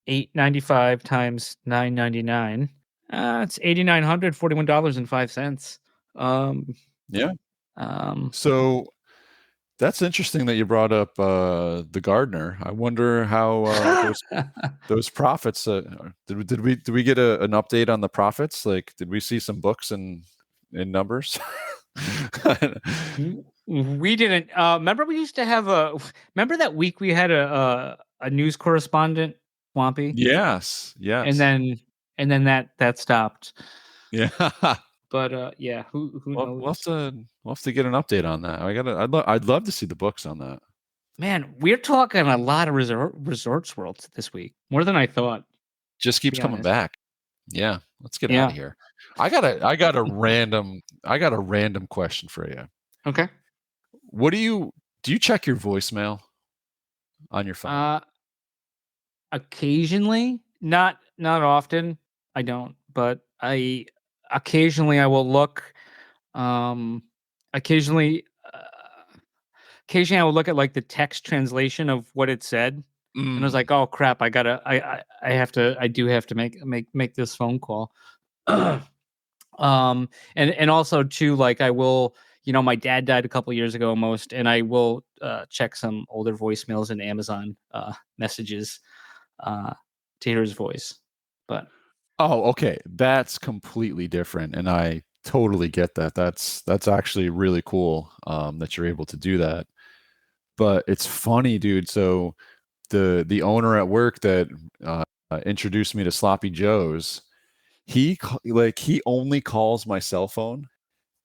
[SPEAKER 1] $8.95 times $9.99. It's $8,941.05.
[SPEAKER 2] Yeah.
[SPEAKER 1] Um,
[SPEAKER 2] So that's interesting that you brought up the Gardner. I wonder how those profits. Did we get an update on the profits? Like, did we see some books and in numbers?
[SPEAKER 1] we didn't. Remember, we used to have remember that week we had a news correspondent, Swampy.
[SPEAKER 2] Yes.
[SPEAKER 1] And then that stopped.
[SPEAKER 2] Yeah.
[SPEAKER 1] But yeah, who knows?
[SPEAKER 2] We'll have to get an update on that. I'd love to see the books on that.
[SPEAKER 1] Man, we're talking a lot of Resorts World this week, more than I thought.
[SPEAKER 2] Just keeps coming
[SPEAKER 1] honest.
[SPEAKER 2] back. Yeah, let's get out of here. I got a random question for you.
[SPEAKER 1] Okay.
[SPEAKER 2] What do you check your voicemail on your phone?
[SPEAKER 1] Occasionally, not often. I don't, but occasionally I will look. Occasionally I will look at like the text translation of what it said, and I was like, "Oh crap! I do have to make this phone call." And also too, like I will, my dad died a couple years ago almost, and I will check some older voicemails and Amazon messages to hear his voice. But
[SPEAKER 2] okay, that's completely different, and I totally get that. That's actually really cool that you're able to do that. But it's funny, dude. So the owner at work that introduced me to Sloppy Joe's, he only calls my cell phone,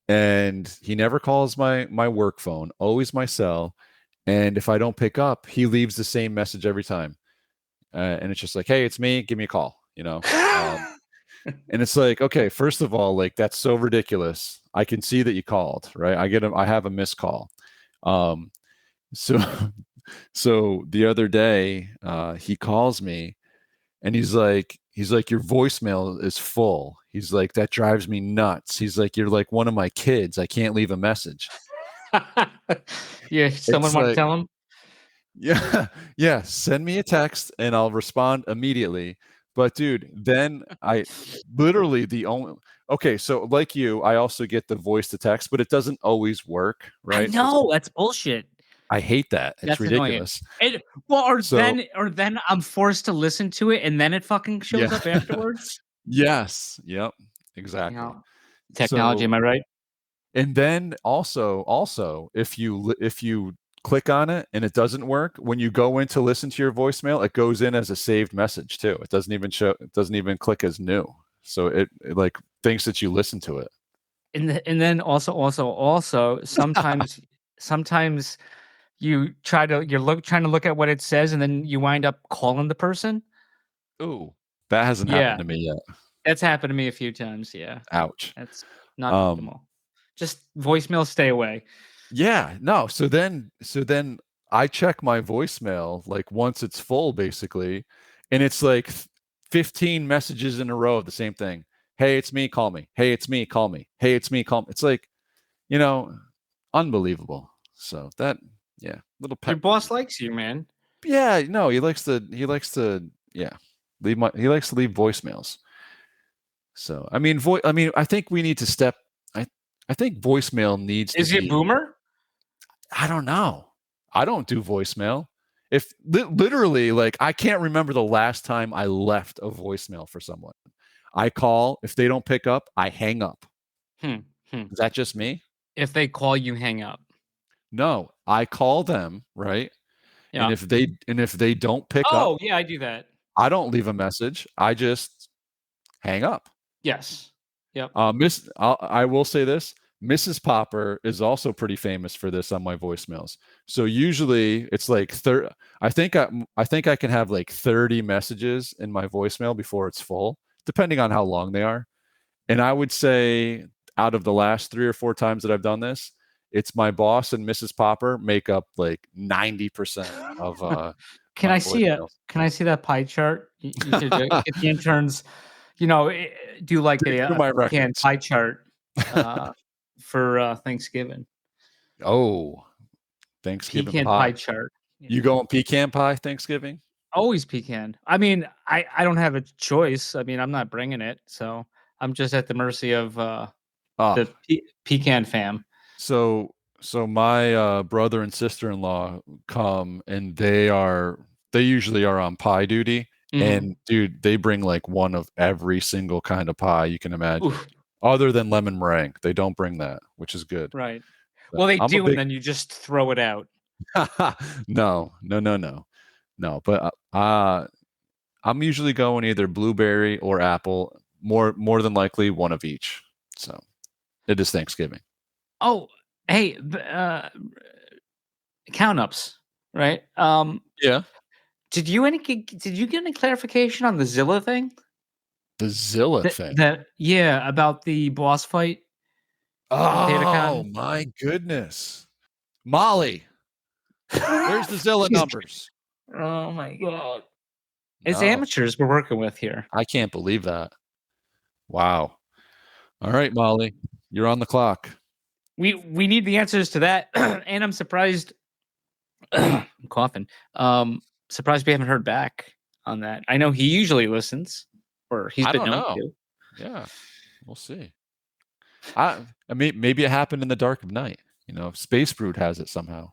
[SPEAKER 2] and he never calls my work phone, always my cell. And if I don't pick up, he leaves the same message every time. And it's just like, hey, it's me, give me a call, and it's like, okay, first of all, like, that's so ridiculous. I can see that you called, right? I have a missed call. So so the other day, he calls me, and he's like, your voicemail is full. He's like, that drives me nuts. He's like, you're like one of my kids. I can't leave a message.
[SPEAKER 1] Yeah, someone
[SPEAKER 2] It's
[SPEAKER 1] want to
[SPEAKER 2] like,
[SPEAKER 1] tell him?
[SPEAKER 2] yeah, yeah, send me a text and I'll respond immediately. But dude, then I literally the only okay, so like you, I also get the voice to text, but it doesn't always work,
[SPEAKER 1] I
[SPEAKER 2] right?
[SPEAKER 1] know, that's bullshit.
[SPEAKER 2] I hate that. It's
[SPEAKER 1] That's annoying.
[SPEAKER 2] ridiculous.
[SPEAKER 1] Or
[SPEAKER 2] So
[SPEAKER 1] then I'm forced to listen to it, and then it fucking shows
[SPEAKER 2] yeah.
[SPEAKER 1] up afterwards.
[SPEAKER 2] Yes. Yep.
[SPEAKER 1] You
[SPEAKER 2] Exactly.
[SPEAKER 1] know, technology,
[SPEAKER 2] So
[SPEAKER 1] am I right?
[SPEAKER 2] and then also if you click on it and it doesn't work, when you go in to listen to your voicemail, it goes in as a saved message too. It doesn't even click as new. So it like thinks that you listen to it.
[SPEAKER 1] And then also sometimes you trying to look at what it says, and then you wind up calling the person.
[SPEAKER 2] Ooh, that hasn't
[SPEAKER 1] Yeah,
[SPEAKER 2] happened to me yet.
[SPEAKER 1] that's happened to me a few times. Yeah,
[SPEAKER 2] Ouch.
[SPEAKER 1] that's not
[SPEAKER 2] Um,
[SPEAKER 1] optimal. Just voicemail, stay away.
[SPEAKER 2] yeah, no. So then I check my voicemail like once it's full, basically, and it's like 15 messages in a row of the same thing. Hey, it's me, call me. Hey, it's me, call me. Hey, it's me, call me. It's like, you know, unbelievable. So that, yeah, little
[SPEAKER 1] Your
[SPEAKER 2] pet
[SPEAKER 1] boss
[SPEAKER 2] peeve.
[SPEAKER 1] likes you, man.
[SPEAKER 2] Yeah, no, yeah, he likes to leave voicemails. So I think we need to step. I I think voicemail needs to
[SPEAKER 1] Is he a
[SPEAKER 2] be.
[SPEAKER 1] boomer?
[SPEAKER 2] I don't know. I don't do voicemail. If literally, like, I can't remember the last time I left a voicemail for someone. I call. If they don't pick up, I hang up.
[SPEAKER 1] Hmm.
[SPEAKER 2] Is that just me?
[SPEAKER 1] If they call you, hang up.
[SPEAKER 2] No, I call them, right? And
[SPEAKER 1] Yeah.
[SPEAKER 2] if they don't pick up,
[SPEAKER 1] Oh, yeah, I do that.
[SPEAKER 2] I don't leave a message. I just hang up.
[SPEAKER 1] Yes. Yep.
[SPEAKER 2] I will say this. Mrs. Popper is also pretty famous for this on my voicemails. So usually it's like 30. I think I can have like 30 messages in my voicemail before it's full, depending on how long they are. And I would say out of the last 3 or 4 times that I've done this, it's my boss and Mrs. Popper make up like 90% of
[SPEAKER 1] Can
[SPEAKER 2] my
[SPEAKER 1] I see
[SPEAKER 2] voicemails.
[SPEAKER 1] can I see that pie chart? You should get the interns, do like
[SPEAKER 2] Dig through my
[SPEAKER 1] pecan
[SPEAKER 2] records.
[SPEAKER 1] pie chart for Thanksgiving.
[SPEAKER 2] Oh, Thanksgiving
[SPEAKER 1] Pecan pie
[SPEAKER 2] pie.
[SPEAKER 1] chart.
[SPEAKER 2] You going pecan pie Thanksgiving?
[SPEAKER 1] Always pecan. I mean, I don't have a choice. I mean, I'm not bringing it, so I'm just at the mercy of
[SPEAKER 2] Oh,
[SPEAKER 1] the pecan fam.
[SPEAKER 2] so my brother and sister-in-law come, and they usually are on pie duty.
[SPEAKER 1] Mhm.
[SPEAKER 2] And dude, they bring like one of every single kind of pie you can imagine.
[SPEAKER 1] Oof,
[SPEAKER 2] Other than lemon meringue. They don't bring that, which is good.
[SPEAKER 1] right.
[SPEAKER 2] But
[SPEAKER 1] Well, they
[SPEAKER 2] I'm a
[SPEAKER 1] do, and
[SPEAKER 2] big
[SPEAKER 1] then you just throw it out.
[SPEAKER 2] no, no, no, no. No, but I'm usually going either blueberry or apple, more than likely one of each. So it is Thanksgiving.
[SPEAKER 1] Oh, hey, count ups, right?
[SPEAKER 2] Yeah.
[SPEAKER 1] Did you get any clarification on the Zilla thing?
[SPEAKER 2] The Zilla thing.
[SPEAKER 1] About the boss fight?
[SPEAKER 2] Oh my goodness. Molly, where's the Zilla numbers?
[SPEAKER 1] Oh my god. It's
[SPEAKER 2] No,
[SPEAKER 1] amateurs we're working with here.
[SPEAKER 2] I can't believe that. Wow. All right, Molly, you're on the clock.
[SPEAKER 1] We need the answers to that. And I'm surprised I'm coughing. Surprised we haven't heard back on that. I know he usually listens, or he's
[SPEAKER 2] I
[SPEAKER 1] been
[SPEAKER 2] don't
[SPEAKER 1] known
[SPEAKER 2] know.
[SPEAKER 1] to.
[SPEAKER 2] Yeah, we'll see. I mean, maybe it happened in the dark of night. Space Brood has it somehow.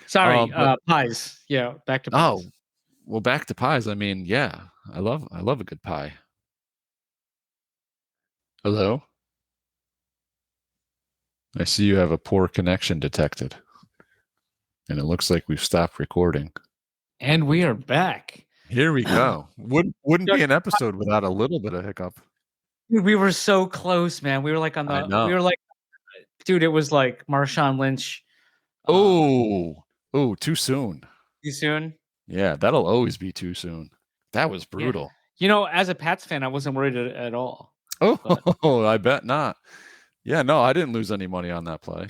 [SPEAKER 1] Sorry,
[SPEAKER 2] But
[SPEAKER 1] pies. Yeah, back to pies.
[SPEAKER 2] oh, well, back to pies. I mean, yeah, I love a good pie. Hello? I see you have a poor connection detected. And it looks like we've stopped recording.
[SPEAKER 1] And we are back.
[SPEAKER 2] Here we go. Wouldn't
[SPEAKER 1] Yeah.
[SPEAKER 2] be an episode without a little bit of hiccup.
[SPEAKER 1] Dude, we were so close, man. We were like
[SPEAKER 2] I know.
[SPEAKER 1] we were like, dude, it was like Marshawn Lynch.
[SPEAKER 2] Oh, too soon.
[SPEAKER 1] Too soon.
[SPEAKER 2] Yeah, that'll always be too soon. That was
[SPEAKER 1] Yeah.
[SPEAKER 2] brutal.
[SPEAKER 1] You know, as a Pats fan, I wasn't worried at all.
[SPEAKER 2] Oh, I bet not. Yeah, no, I didn't lose any money on that play.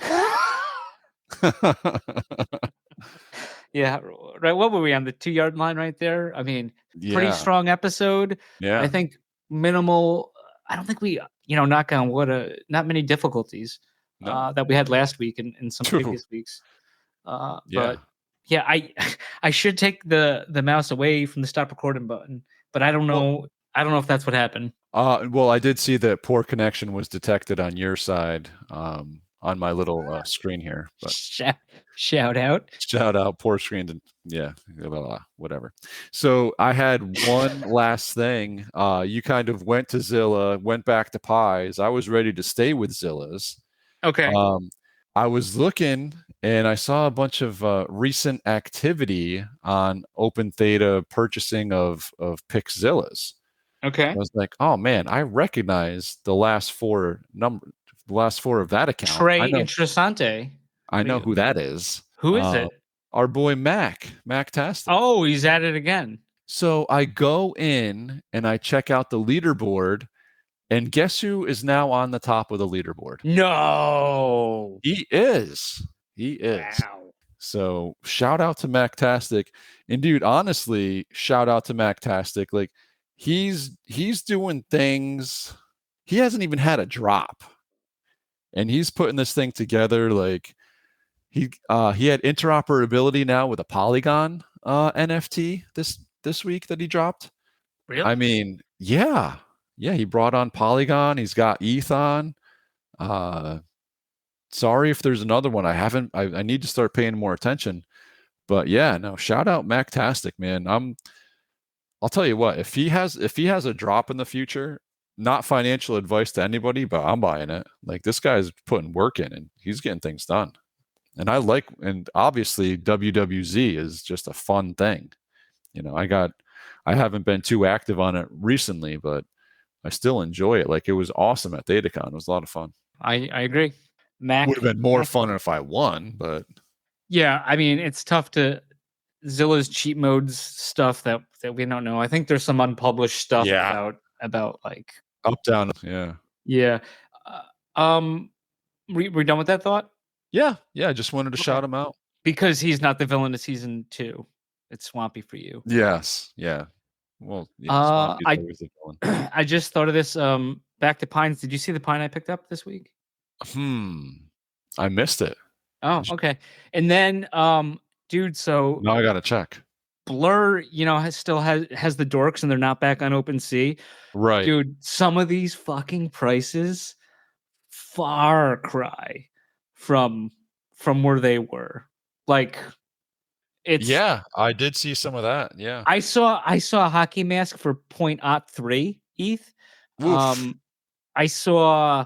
[SPEAKER 1] Yeah, right. What were we on the 2-yard line right there? I mean, pretty
[SPEAKER 2] Yeah.
[SPEAKER 1] strong episode.
[SPEAKER 2] Yeah.
[SPEAKER 1] I think minimal. I don't think we, knock on wood, not many difficulties
[SPEAKER 2] No.
[SPEAKER 1] that we had last week and some
[SPEAKER 2] True.
[SPEAKER 1] previous weeks.
[SPEAKER 2] Yeah.
[SPEAKER 1] But yeah, I should take the mouse away from the stop recording button, but I don't know. I don't know if that's what happened.
[SPEAKER 2] Well, I did see that poor connection was detected on your side on my little screen here. But
[SPEAKER 1] Shout out.
[SPEAKER 2] shout out, poor screen. Yeah, blah, blah, blah, whatever. So I had one last thing. You kind of went to Zilla, went back to Pies. I was ready to stay with Zilla's.
[SPEAKER 1] Okay.
[SPEAKER 2] I was looking and I saw a bunch of recent activity on Open Theta purchasing of Pixzilla's.
[SPEAKER 1] Okay.
[SPEAKER 2] I was like, oh man, I recognize the last four of that account.
[SPEAKER 1] Trey
[SPEAKER 2] I know,
[SPEAKER 1] Interessante.
[SPEAKER 2] I know who that is.
[SPEAKER 1] Who is it?
[SPEAKER 2] Our boy Mac-tastic.
[SPEAKER 1] Oh, he's at it again.
[SPEAKER 2] So I go in and I check out the leaderboard, and guess who is now on the top of the leaderboard?
[SPEAKER 1] No.
[SPEAKER 2] He is.
[SPEAKER 1] Wow.
[SPEAKER 2] So shout out to Mac-tastic. And dude, honestly, shout out to Mac-tastic. Like he's doing things. He hasn't even had a drop. And he's putting this thing together. Like he had interoperability now with a Polygon NFT this week that he dropped.
[SPEAKER 1] Really?
[SPEAKER 2] I mean, yeah, he brought on Polygon. He's got ETH on. Sorry if there's another one. I need to start paying more attention. But yeah, no, shout out Mac-tastic, man. I'll tell you what, if he has a drop in the future, not financial advice to anybody, but I'm buying it. Like this guy's putting work in and he's getting things done. And and obviously WWZ is just a fun thing. I haven't been too active on it recently, but I still enjoy it. Like it was awesome at ThetaCon. It was a lot of fun.
[SPEAKER 1] I agree. Mac
[SPEAKER 2] Would have been more fun if I won, but
[SPEAKER 1] yeah, I mean it's tough to Zilla's cheat modes stuff that we don't know. I think there's some unpublished stuff about like
[SPEAKER 2] up down. Yeah.
[SPEAKER 1] Yeah. We're done with that thought?
[SPEAKER 2] Yeah. I just wanted to shout him out.
[SPEAKER 1] Because he's not the villain of season 2. It's swampy for you.
[SPEAKER 2] Yes. Yeah. Well, yeah,
[SPEAKER 1] I just thought of this. Back to Pines. Did you see the pine I picked up this week?
[SPEAKER 2] I missed it.
[SPEAKER 1] Oh, okay. And then, dude, so
[SPEAKER 2] now I gotta check.
[SPEAKER 1] Blur, still has the dorks, and they're not back on OpenSea.
[SPEAKER 2] Right,
[SPEAKER 1] dude. Some of these fucking prices, far cry from where they were. Like, it's
[SPEAKER 2] I did see some of that. Yeah,
[SPEAKER 1] I saw a hockey mask for 0.03 ETH.
[SPEAKER 2] Oof.
[SPEAKER 1] I saw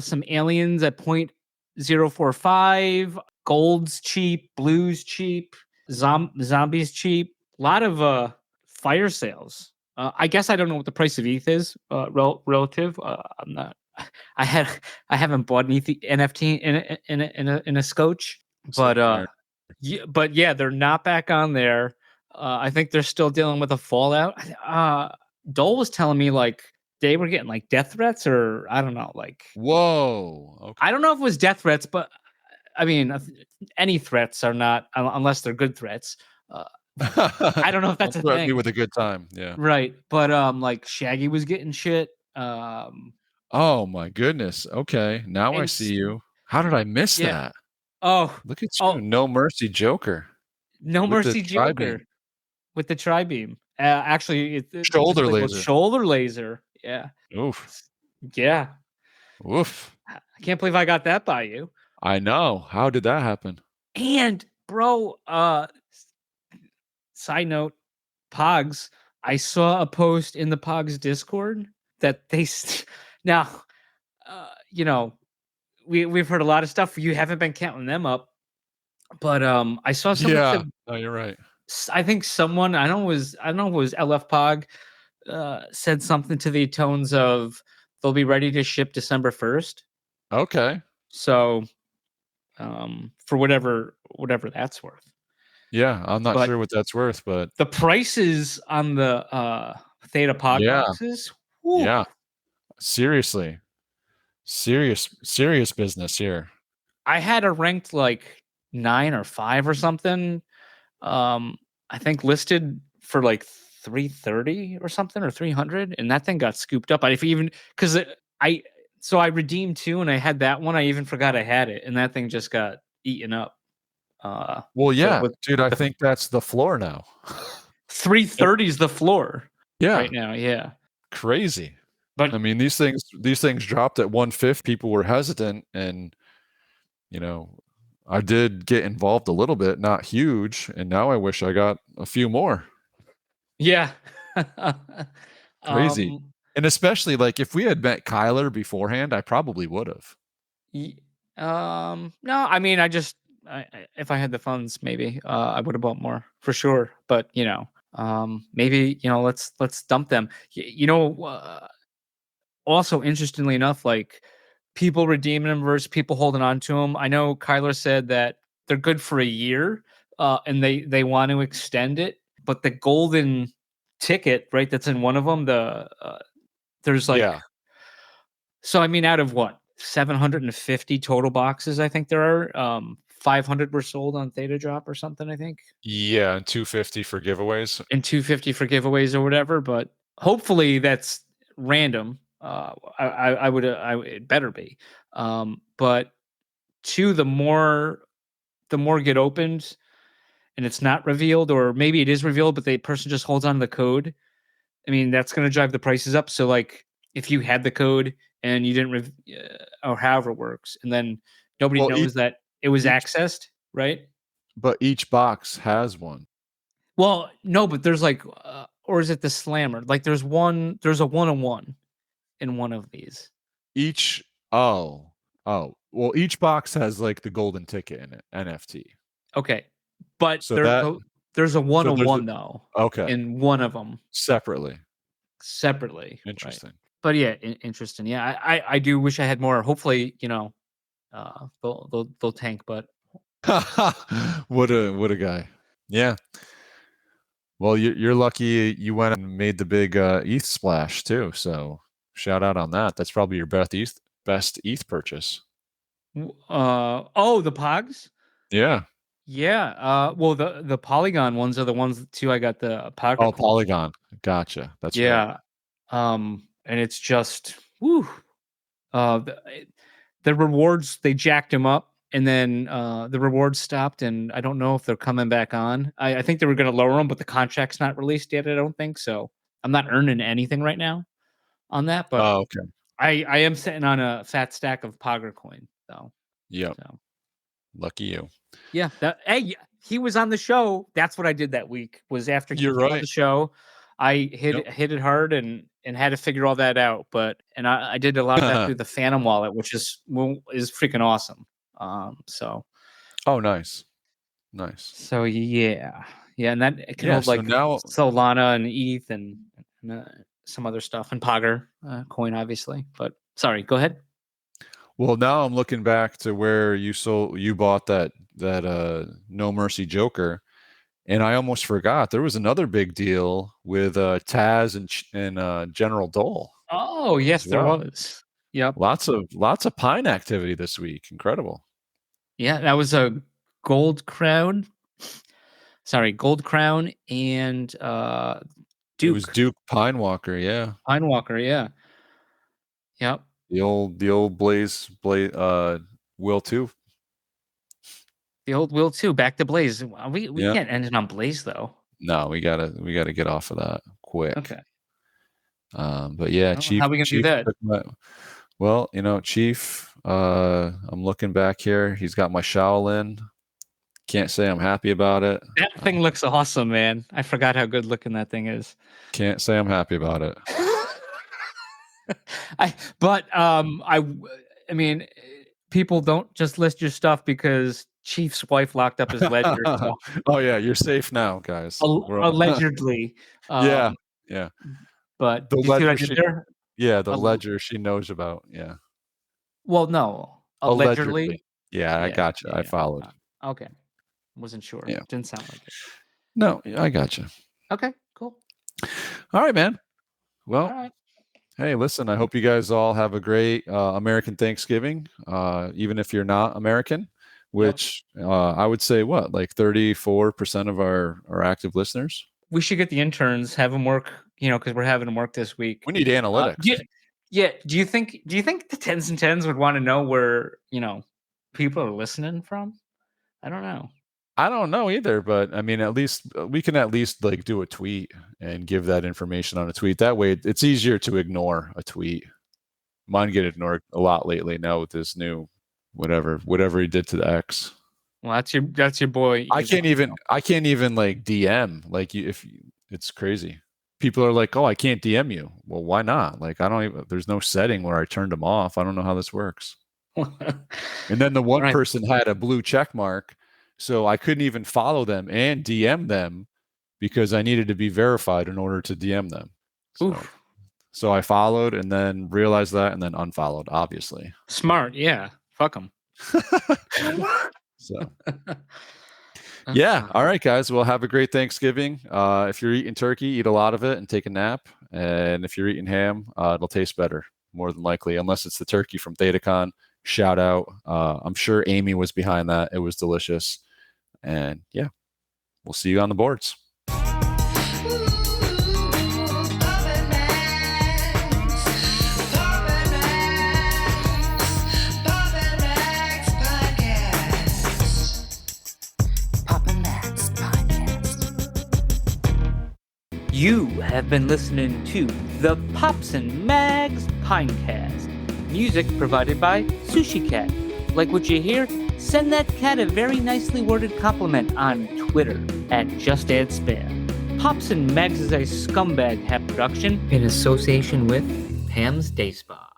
[SPEAKER 1] some aliens at 0.045. Gold's cheap, blue's cheap, zombies cheap. A lot of fire sales. I guess I don't know what the price of ETH is relative. I'm not. I haven't bought an ETH NFT in a scotch, but yeah, they're not back on there. I think they're still dealing with a fallout. Dole was telling me like they were getting like death threats, or I don't know, like
[SPEAKER 2] whoa. Okay.
[SPEAKER 1] I don't know if it was death threats, but I mean, any threats are not unless they're good threats. I don't know if that's a thing.
[SPEAKER 2] Me with a good time, yeah.
[SPEAKER 1] Right, but like Shaggy was getting shit.
[SPEAKER 2] Oh my goodness. Okay, now I see you. How did I miss that?
[SPEAKER 1] Oh,
[SPEAKER 2] look at you, No Mercy Joker.
[SPEAKER 1] No Mercy Joker with the tri-beam. Actually, it's
[SPEAKER 2] shoulder laser.
[SPEAKER 1] Shoulder laser. Yeah.
[SPEAKER 2] Oof.
[SPEAKER 1] Yeah.
[SPEAKER 2] Oof.
[SPEAKER 1] I can't believe I got that by you.
[SPEAKER 2] I know. How did that happen?
[SPEAKER 1] And bro, side note, Pogs, I saw a post in the Pogs Discord that they now, we've heard a lot of stuff. You haven't been counting them up, but I saw someone
[SPEAKER 2] Yeah.
[SPEAKER 1] said,
[SPEAKER 2] No, you're right.
[SPEAKER 1] I think someone I don't know if it was LF Pog said something to the tones of they'll be ready to ship December 1st.
[SPEAKER 2] Okay.
[SPEAKER 1] So for whatever that's worth.
[SPEAKER 2] Yeah, I'm not
[SPEAKER 1] But
[SPEAKER 2] sure what that's worth, but
[SPEAKER 1] the prices on the Theta Pog
[SPEAKER 2] yeah,
[SPEAKER 1] boxes, whew,
[SPEAKER 2] yeah. Seriously. Serious business here.
[SPEAKER 1] I had a ranked like 9 or 5 or something. I think listed for like 330 or something or 300, and that thing got scooped up. If even because I redeemed 2 and I had that one. I even forgot I had it, and that thing just got eaten up.
[SPEAKER 2] Well, yeah,
[SPEAKER 1] with
[SPEAKER 2] dude, I think that's the floor now.
[SPEAKER 1] 330 is the floor
[SPEAKER 2] Yeah,
[SPEAKER 1] right now. Yeah,
[SPEAKER 2] crazy.
[SPEAKER 1] but
[SPEAKER 2] I mean, these things dropped at 150. People were hesitant, and you know, I did get involved a little bit, not huge, and now I wish I got a few more.
[SPEAKER 1] yeah.
[SPEAKER 2] Crazy. And especially like if we had met Kyler beforehand, I probably would have.
[SPEAKER 1] No, I mean, if I had the funds, maybe I would have bought more for sure. But maybe let's dump them. Also interestingly enough, like people redeeming them versus people holding on to them. I know Kyler said that they're good for a year, and they want to extend it. But the golden ticket, right? That's in one of them. There's like,
[SPEAKER 2] Yeah.
[SPEAKER 1] so I mean, out of what 750 total boxes, I think there are 500 were sold on Theta Drop or something. I think.
[SPEAKER 2] Yeah, and 250 for giveaways.
[SPEAKER 1] And 250 for giveaways or whatever. But hopefully that's random. It better be. But the more get opened and it's not revealed, or maybe it is revealed, but the person just holds on to the code. I mean, that's going to drive the prices up. So like if you had the code and you didn't, or however it works, and then nobody knows that it was accessed, right?
[SPEAKER 2] But each box has one.
[SPEAKER 1] Well, no, but there's like, or is it the slammer? Like there's a 1-on-1 in one of these.
[SPEAKER 2] Each well, each box has like the golden ticket in it, NFT.
[SPEAKER 1] Okay, but
[SPEAKER 2] So
[SPEAKER 1] there's a 1-on-1
[SPEAKER 2] so
[SPEAKER 1] though.
[SPEAKER 2] Okay,
[SPEAKER 1] in one of them
[SPEAKER 2] separately.
[SPEAKER 1] Right?
[SPEAKER 2] Interesting.
[SPEAKER 1] But yeah, interesting. Yeah, I do wish I had more. Hopefully, they'll tank. But
[SPEAKER 2] what a guy. Yeah. Well, you're lucky you went and made the big ETH splash too. So shout out on that. That's probably your best ETH purchase.
[SPEAKER 1] The Pogs.
[SPEAKER 2] Yeah.
[SPEAKER 1] Yeah. Well, the Polygon ones are the ones too. I got the Pog.
[SPEAKER 2] Oh, Polygon. Gotcha. That's
[SPEAKER 1] yeah.
[SPEAKER 2] Right.
[SPEAKER 1] And it's just woo. The rewards, they jacked them up, and then the rewards stopped, and I don't know if they're coming back on. I think they were going to lower them, but the contract's not released yet. I don't think so. I'm not earning anything right now on that, but
[SPEAKER 2] okay.
[SPEAKER 1] I am sitting on a fat stack of Pogger coin, though.
[SPEAKER 2] Yeah.
[SPEAKER 1] So.
[SPEAKER 2] Lucky you.
[SPEAKER 1] Yeah. Hey, he was on the show. That's what I did that week. Was after he was on the show, I hit it hard and had to figure all that out. But I did a lot of that through the Phantom wallet, which is freaking awesome. So.
[SPEAKER 2] Oh, nice.
[SPEAKER 1] So yeah, and that it can hold like
[SPEAKER 2] now
[SPEAKER 1] Solana and ETH and some other stuff and Pogger coin, obviously. But sorry, go ahead.
[SPEAKER 2] Well, now I'm looking back to where you bought that No Mercy Joker, and I almost forgot there was another big deal with Taz and General Dole.
[SPEAKER 1] Oh yes, there was. Yep.
[SPEAKER 2] Lots of Pine activity this week. Incredible.
[SPEAKER 1] Yeah, that was a Gold Crown and Duke.
[SPEAKER 2] It was Duke Pinewalker, yeah.
[SPEAKER 1] Pinewalker, yeah. Yep.
[SPEAKER 2] The old Blaze Will 2.
[SPEAKER 1] The old Will 2, back to Blaze. We can't end it on Blaze though.
[SPEAKER 2] No, we gotta get off of that quick.
[SPEAKER 1] Okay.
[SPEAKER 2] But yeah, Chief.
[SPEAKER 1] How are we gonna do that?
[SPEAKER 2] Well, Chief, I'm looking back here. He's got my Shaolin. Can't say I'm happy about it.
[SPEAKER 1] That thing looks awesome, man. I forgot how good looking that thing is.
[SPEAKER 2] Can't say I'm happy about it.
[SPEAKER 1] I mean, people don't just list your stuff because Chief's wife locked up his ledger. So,
[SPEAKER 2] Oh yeah, you're safe now, guys. We're all-
[SPEAKER 1] allegedly.
[SPEAKER 2] yeah, yeah.
[SPEAKER 1] But
[SPEAKER 2] The
[SPEAKER 1] do you see what I
[SPEAKER 2] ledger
[SPEAKER 1] did
[SPEAKER 2] she-
[SPEAKER 1] there?
[SPEAKER 2] Yeah, the
[SPEAKER 1] Al-
[SPEAKER 2] ledger she knows about. Yeah.
[SPEAKER 1] Well, no. Allegedly.
[SPEAKER 2] Yeah, I
[SPEAKER 1] Yeah,
[SPEAKER 2] got you. I
[SPEAKER 1] yeah.
[SPEAKER 2] followed.
[SPEAKER 1] Okay. Wasn't sure.
[SPEAKER 2] Yeah.
[SPEAKER 1] Didn't sound like it.
[SPEAKER 2] No, I got you.
[SPEAKER 1] Okay, cool.
[SPEAKER 2] All right, man. Well,
[SPEAKER 1] All right.
[SPEAKER 2] hey, listen, I hope you guys all have a great American Thanksgiving, even if you're not American, which I would say what, like 34% of our active listeners?
[SPEAKER 1] We should get the interns, have them work, because we're having them work this week.
[SPEAKER 2] We need analytics.
[SPEAKER 1] Do you think the tens and tens would want to know where, people are listening from? I don't know.
[SPEAKER 2] I don't know either, but I mean, at least we can like do a tweet and give that information on a tweet. That way it's easier to ignore a tweet. Mine get ignored a lot lately now with this new whatever he did to the X.
[SPEAKER 1] Well, that's your boy.
[SPEAKER 2] I can't even like DM it's crazy. People are like, "Oh, I can't DM you." Well, why not? Like, there's no setting where I turned them off. I don't know how this works. And then the one
[SPEAKER 1] Right.
[SPEAKER 2] person had a blue check mark, so I couldn't even follow them and DM them because I needed to be verified in order to DM them.
[SPEAKER 1] Oof.
[SPEAKER 2] So I followed and then realized that and then unfollowed, obviously.
[SPEAKER 1] Smart, yeah. Fuck them.
[SPEAKER 2] So yeah. All right, guys. Well, have a great Thanksgiving. If you're eating turkey, eat a lot of it and take a nap. And if you're eating ham, it'll taste better, more than likely, unless it's the turkey from ThetaCon. Shout out. I'm sure Amy was behind that. It was delicious. And yeah, we'll see you on the boards.
[SPEAKER 1] You have been listening to the Pops and Mags Pinecast. Music provided by Sushi Cat. Like what you hear? Send that cat a very nicely worded compliment on Twitter at JustAddSpam. Pops and Mags is a Scumbag Hat production in association with Pam's Day Spa.